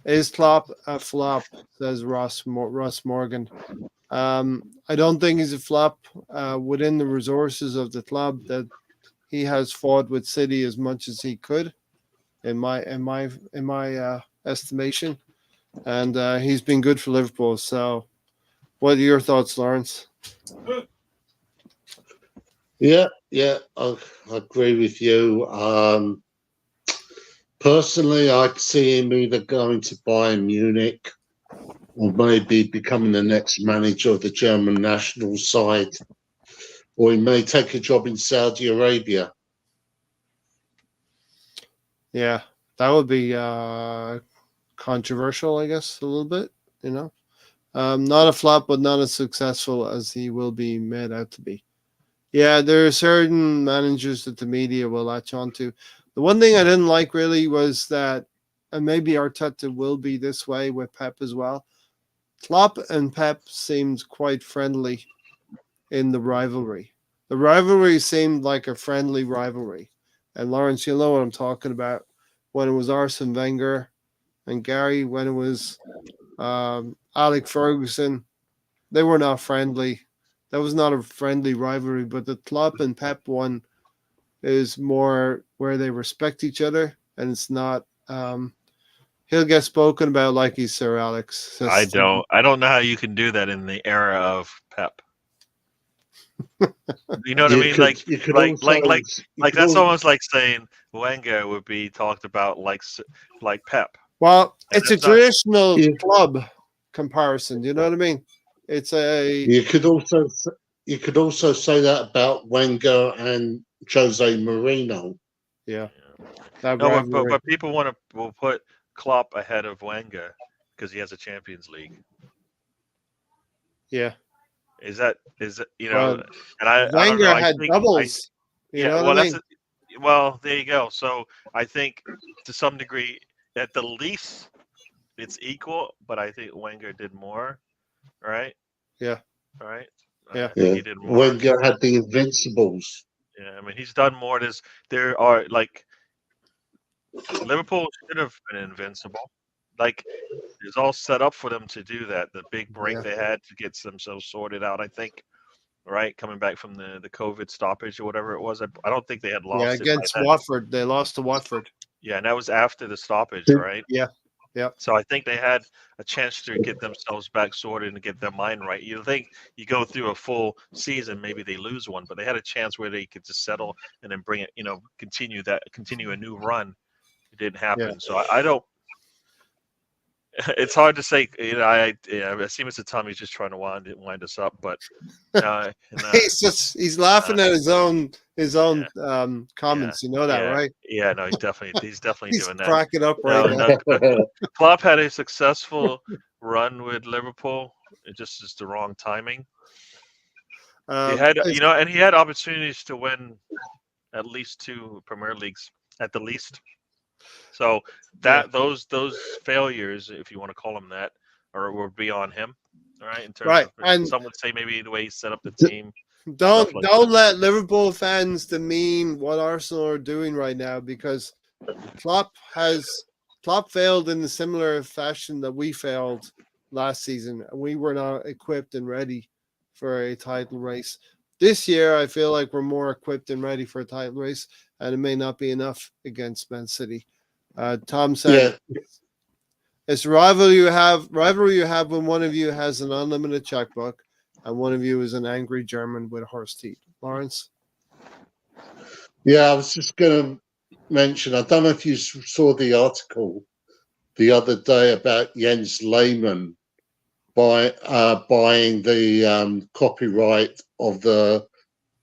is Klopp a flop? Says Ross Morgan. I don't think he's a flop within the resources of the club. That he has fought with City as much as he could, in my estimation, and he's been good for Liverpool. So, what are your thoughts, Lawrence? Yeah, I agree with you. Personally, I see him either going to Bayern Munich or maybe becoming the next manager of the German national side, or he may take a job in Saudi Arabia. Yeah, that would be controversial, I guess, a little bit. Not a flop, but not as successful as he will be made out to be. Yeah, there are certain managers that the media will latch onto. The one thing I didn't like really was that, and maybe Arteta will be this way with Pep as well, Klopp and Pep seemed quite friendly in the rivalry. The rivalry seemed like a friendly rivalry. And Lawrence, you'll know what I'm talking about. When it was Arsene Wenger and Gary, when it was Alex Ferguson, they were not friendly. That was not a friendly rivalry, but the Klopp and Pep one is more where they respect each other, and it's not. He'll get spoken about like he's Sir Alex. I don't know how you can do that in the era of Pep. You know what I mean? Like that's almost like saying Wenger would be talked about like Pep. Well, it's a traditional club comparison. Do you know what I mean? It's a. You could also say that about Wenger and Jose Mourinho. Yeah. No, but people will put Klopp ahead of Wenger because he has a Champions League. Yeah. Is it Well, and Wenger I had doubles. Well, there you go. So I think to some degree, at the least, it's equal. But I think Wenger did more, right? Yeah. Right. Yeah. He did more. Wenger had the Invincibles. Yeah, I mean he's done more. There are like Liverpool should have been invincible. Like it's all set up for them to do that. The big break they had to get themselves sorted out. I think, right, coming back from the COVID stoppage or whatever it was. I don't think they had lost. Yeah, against Watford, they lost to Watford. Yeah, and that was after the stoppage, right? Yeah. So I think they had a chance to get themselves back sorted and get their mind right. You think you go through a full season, maybe they lose one, but they had a chance where they could just settle and then bring it, continue a new run. It didn't happen. Yeah. So I don't. it's hard to say. I see Mr. Tommy's just trying to wind us up, but no, He's laughing at his own yeah, comments. You know that, right? yeah. No, he's definitely He's doing that. cracking up right now. No, Klopp had a successful run with Liverpool. It just is the wrong timing. He had, and he had opportunities to win at least 2 Premier Leagues at the least. So those failures, if you want to call them that, would be on him, right? In terms of, and some would say maybe the way he set up the team. Don't let Liverpool fans demean what Arsenal are doing right now, because Klopp failed in a similar fashion that we failed last season. We were not equipped and ready for a title race. This year, I feel like we're more equipped and ready for a title race, and it may not be enough against Man City. Tom said, "It's rivalry you have when one of you has an unlimited checkbook, and one of you is an angry German with horse teeth." Lawrence? Yeah, I was just going to mention, I don't know if you saw the article the other day about Jens Lehmann buying the copyright of the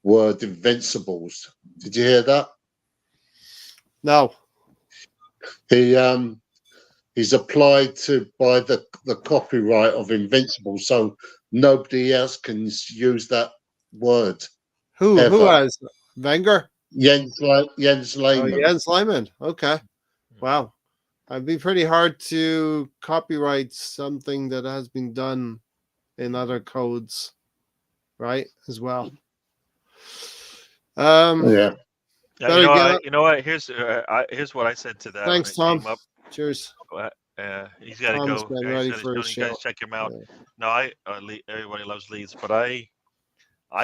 word Invincibles. Did you hear that? No. He's applied to buy the copyright of Invincible, so nobody else can use that word. Who has? Wenger? Jens Lehmann. Jens Lehmann. Okay. Wow. It'd be pretty hard to copyright something that has been done in other codes, right? As well. Yeah. You know what? Here's what I said to that. Thanks, when it Tom. came up. Cheers. He's got to Tom's go. getting ready for his You guys show. check him out. Yeah. No, everybody loves Leeds, but I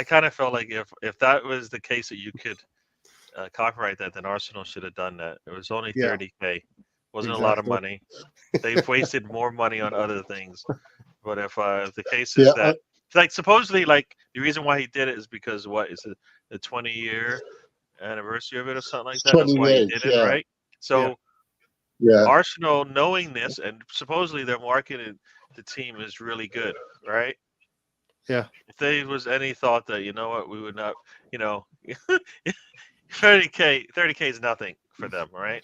kind of felt like if that was the case that you could copyright that, then Arsenal should have done that. It was only 30K. Wasn't a lot of money. They've wasted more money on other things. But if the case is that, like, supposedly, like, the reason why he did it is because what is it, the 20-year anniversary of it or something like that? That's why he did it, right? So Arsenal, knowing this, and supposedly their marketing the team is really good, right? Yeah. If there was any thought that, you know what, we would not, 30K is nothing for them, right?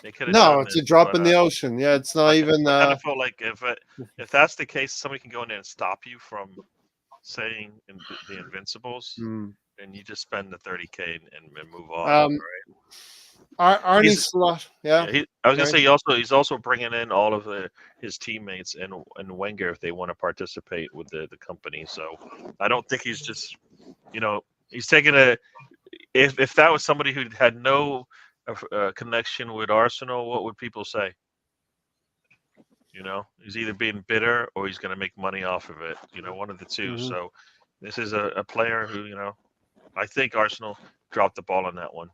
They could have done it's this, a drop in the ocean. Yeah, it's not even. I kind of felt like if that's the case, somebody can go in there and stop you from saying the Invincibles, then you just spend the 30K and move on. Right? Arnie Slot. Yeah. I was gonna say he's also bringing in all of his teammates and Wenger if they want to participate with the company. So I don't think he's just, he's taking if that was somebody who had no connection with Arsenal, what would people say? He's either being bitter or he's going to make money off of it. One of the two. Mm-hmm. So this is a player who, I think Arsenal dropped the ball on that one.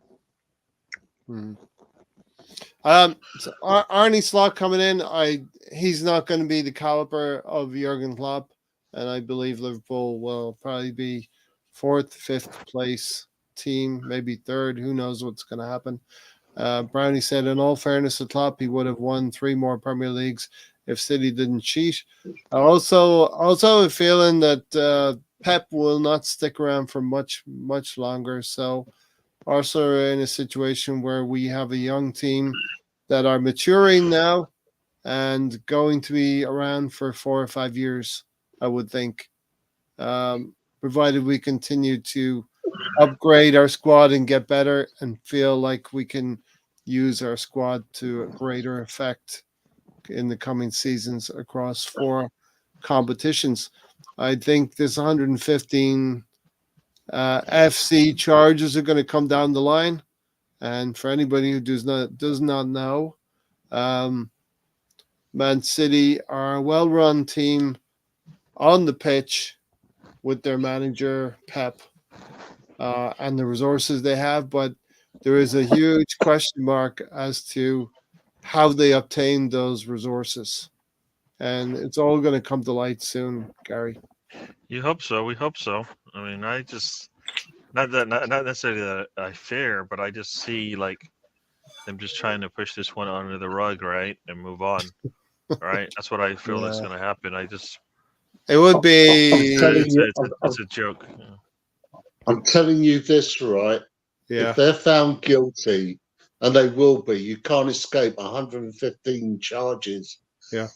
So Arnie Slot coming in. He's not going to be the caliber of Jurgen Klopp, and I believe Liverpool will probably be 4th, 5th place team, maybe 3rd. Who knows what's going to happen? Brownie said, in all fairness to Klopp, he would have won 3 more Premier Leagues if City didn't cheat. Also a feeling that Pep will not stick around for much longer. So Arsenal are in a situation where we have a young team that are maturing now and going to be around for 4 or 5 years, I would think, provided we continue to upgrade our squad and get better and feel like we can use our squad to a greater effect in the coming seasons across 4 competitions. I think this 115 FC charges are going to come down the line, and for anybody who does not know, Man City are a well-run team on the pitch with their manager Pep and the resources they have, but there is a huge question mark as to how they obtained those resources, and it's all going to come to light soon, Gary. You hope so. We hope so. I mean, I just not necessarily that I fear, but I just see like them just trying to push this one under the rug, right, and move on. right? That's what I feel is Yeah. going to happen. I just It would I'm be, telling you, it's a joke. Yeah. I'm telling you this, right? yeah. If they're found guilty, and they will be, you can't escape 115 charges. Yeah.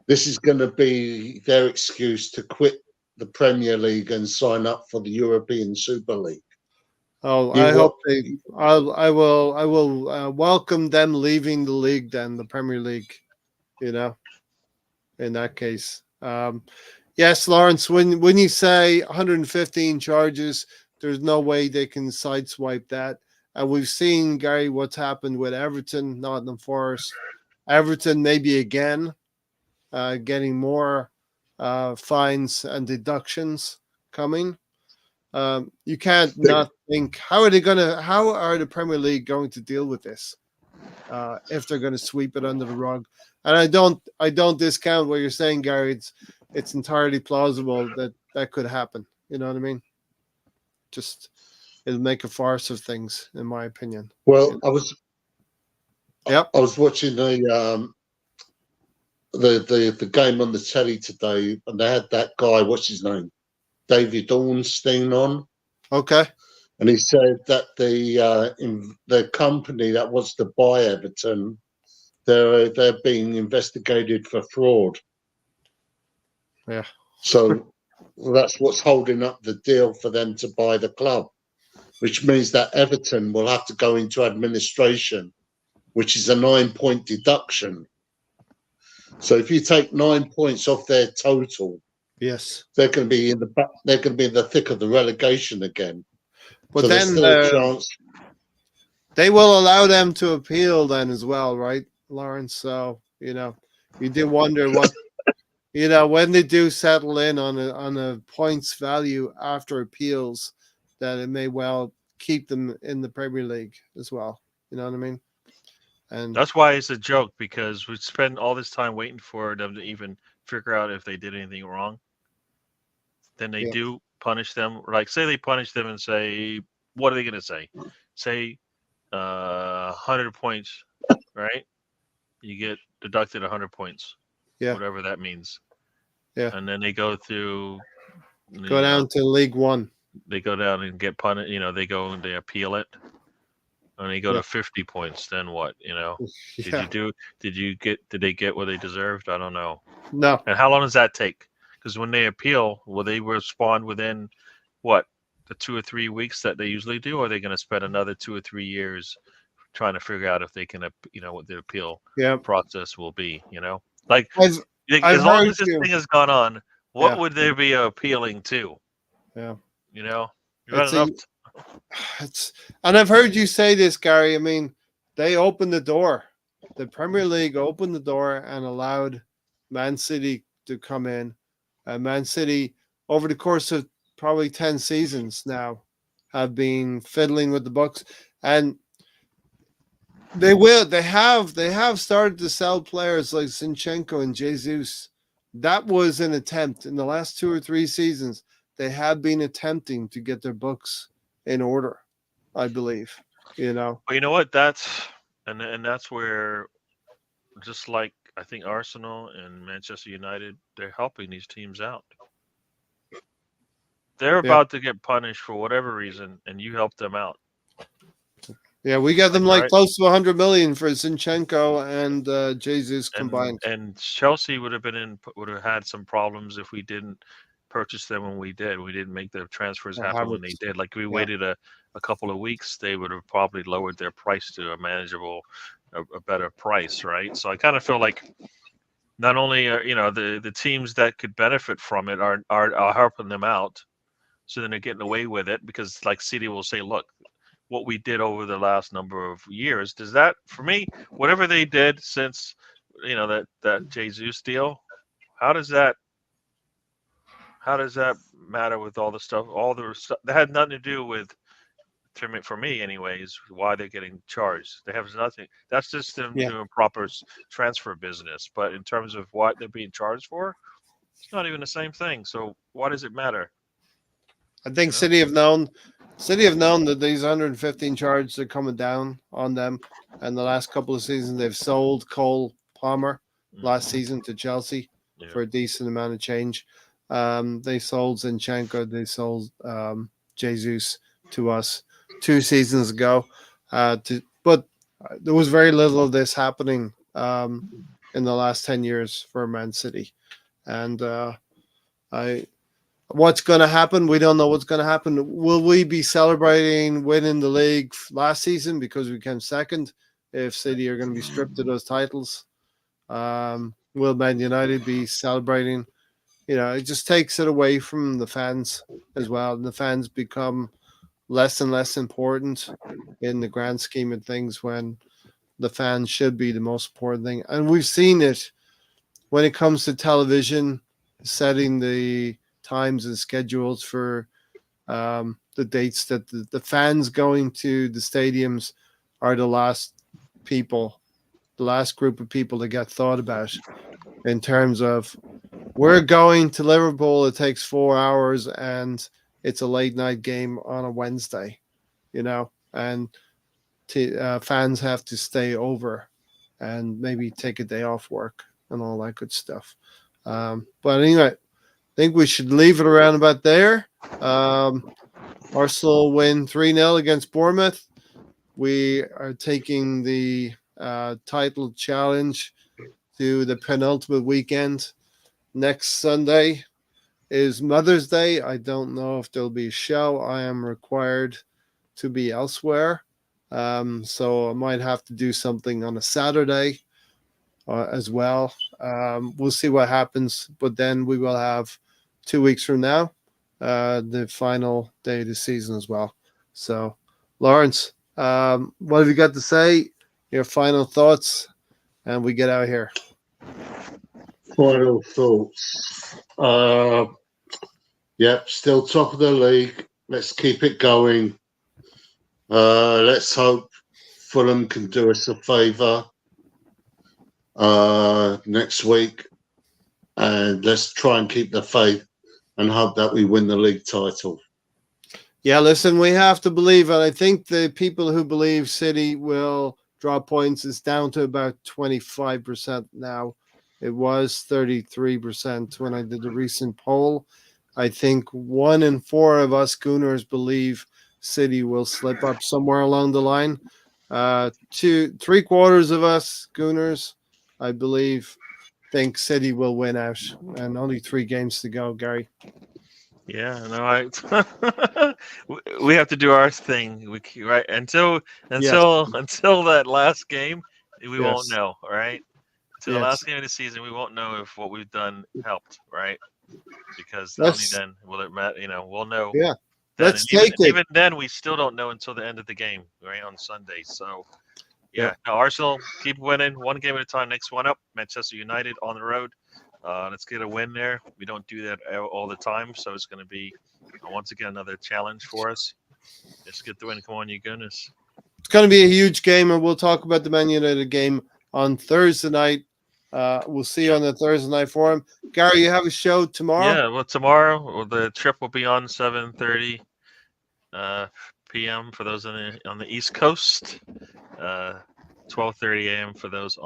This is going to be their excuse to quit the Premier League and sign up for the European Super League. Oh, You I hope what? they. I will welcome them leaving the league. Then the Premier League, you know, in that case. Yes, Lawrence. When you say 115 charges, there's no way they can sideswipe that. And we've seen, Gary, what's happened with Everton, Nottingham Forest, Everton maybe again, getting more fines and deductions coming. You can't not think how are the Premier League going to deal with this if they're going to sweep it under the rug? And I don't discount what you're saying, Gary. It's entirely plausible that that could happen. You know what I mean? Just it'll make a farce of things, in my opinion. Well, Yep. I was watching the game on the telly today, and they had that guy. What's his name? David Ornstein on. Okay. And he said that the company that wants to buy Everton, they're being investigated for fraud. Yeah. So that's what's holding up the deal for them to buy the club, which means that Everton will have to go into administration, which is a 9-point deduction. So if you take 9 points off their total, Yes. they're going to be in the thick of the relegation again. But so then there's still a chance. They will allow them to appeal then as well, right, Lawrence? So you do wonder what when they do settle in on a points value after appeals, that it may well keep them in the Premier League as well. You know what I mean? And That's why it's a joke, because we spend all this time waiting for them to even figure out if they did anything wrong. Then they do punish them. Like, say they punish them and say, what are they going to say? Say 100 points, right? You get deducted 100 points, whatever that means. Yeah. And then they go through. Go down to League One. They go down and get punished. They go and they appeal it. And they go to 50 points. Then what? Did they get what they deserved? I don't know. No. And how long does that take? Because when they appeal, will they respond within what, the 2 or 3 weeks that they usually do? Or are they going to spend another 2 or 3 years trying to figure out if they can, what the appeal process will be? Like, as long as this thing has gone on, what would they be appealing to? Yeah. And I've heard you say this, Gary. I mean, they opened the door. The Premier League opened the door and allowed Man City to come in. Man City, over the course of probably 10 seasons now, have been fiddling with the books, and they have started to sell players like Zinchenko and Jesus. That was an attempt in the last 2 or 3 seasons. They have been attempting to get their books in order, I believe. Well, you know what? That's where, just like I think Arsenal and Manchester United, they're helping these teams out. They're about to get punished for whatever reason, and you help them out. Yeah, we got them close to 100 million for Zinchenko and Jesus combined. And Chelsea would have had some problems if we didn't purchase them when we did. We didn't make the transfers happen when they did. Like, we waited a couple of weeks, they would have probably lowered their price to a manageable, a better price, right? So I kind of feel like not only are the teams that could benefit from it are helping them out, so then they're getting away with it, because like City will say, look, what we did over the last number of years, does that, for me, whatever they did since that Jesus deal, how does that matter with all the stuff that had nothing to do with, for me anyways, why they're getting charged? They have nothing. That's just them doing proper transfer business. But in terms of what they're being charged for, it's not even the same thing. So why does it matter? I think City have known that these 115 charges are coming down on them, and the last couple of seasons they've sold Cole Palmer last season to Chelsea for a decent amount of change. They sold Zinchenko, they sold Jesus to us 2 seasons ago. But there was very little of this happening in the last 10 years for Man City. And what's going to happen? We don't know what's going to happen. Will we be celebrating winning the league last season because we came second if City are going to be stripped of those titles? Will Man United be celebrating? It just takes it away from the fans as well. And the fans become less and less important in the grand scheme of things when the fans should be the most important thing. And we've seen it when it comes to television, setting the times and schedules for the dates that the fans going to the stadiums are the last group of people that get thought about in terms of we're going to Liverpool. It takes 4 hours and it's a late night game on a Wednesday, and fans have to stay over and maybe take a day off work and all that good stuff. But anyway, I think we should leave it around about there. Arsenal win 3-0 against Bournemouth. We are taking the title challenge to the penultimate weekend. Next Sunday is Mother's Day. I don't know if there'll be a show. I am required to be elsewhere. So I might have to do something on a Saturday as well. We'll see what happens. But then we will have 2 weeks from now, the final day of the season as well. So, Lawrence, what have you got to say? Your final thoughts, and we get out of here. Final thoughts. Still top of the league. Let's keep it going. Let's hope Fulham can do us a favour next week. And let's try and keep the faith and hope that we win the league title. Yeah, listen, we have to believe, and I think the people who believe City will draw points is down to about 25% now. It was 33% when I did the recent poll. I think 1 in 4 of us Gooners believe City will slip up somewhere along the line. 3/4 of us Gooners, I believe, think City will win out. And only 3 games to go, Gary. Yeah, no, we have to do our thing, right? Until that last game, we won't know, right? Until the last game of the season, we won't know if what we've done helped, right? Because only then will it matter. We'll know. Yeah, let's take it. Even then, we still don't know until the end of the game, right, on Sunday. So, no, Arsenal keep winning, 1 game at a time. Next one up, Manchester United on the road. Let's get a win there. We don't do that all the time, so it's going to be once again another challenge for us. Let's get the win. Come on, you goodness. It's going to be a huge game, and we'll talk about the Man United game on Thursday night. We'll see you on the Thursday night forum. Gary, you have a show tomorrow? Yeah, well, tomorrow the trip will be on 7:30 p.m. for those on the East Coast, 12:30 a.m. for those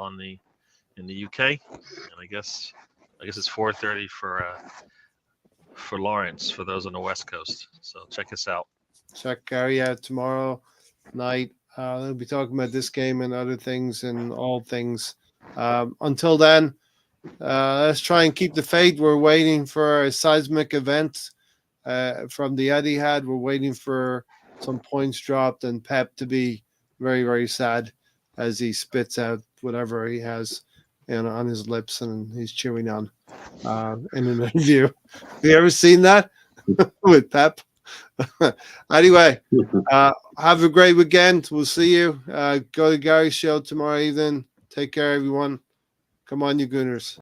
in the UK, and I guess it's 4:30 for Lawrence for those on the West Coast. So check us out. Check Gary out tomorrow night. We'll be talking about this game and other things and all things. Until then, let's try and keep the faith. We're waiting for a seismic event from the Etihad. We're waiting for some points dropped and Pep to be very, very sad as he spits out whatever he has on his lips and he's chewing on in an interview. Have you ever seen that with Pep? Anyway, have a great weekend. We'll see you. Go to Gary's show tomorrow evening. Take care, everyone. Come on, you Gooners.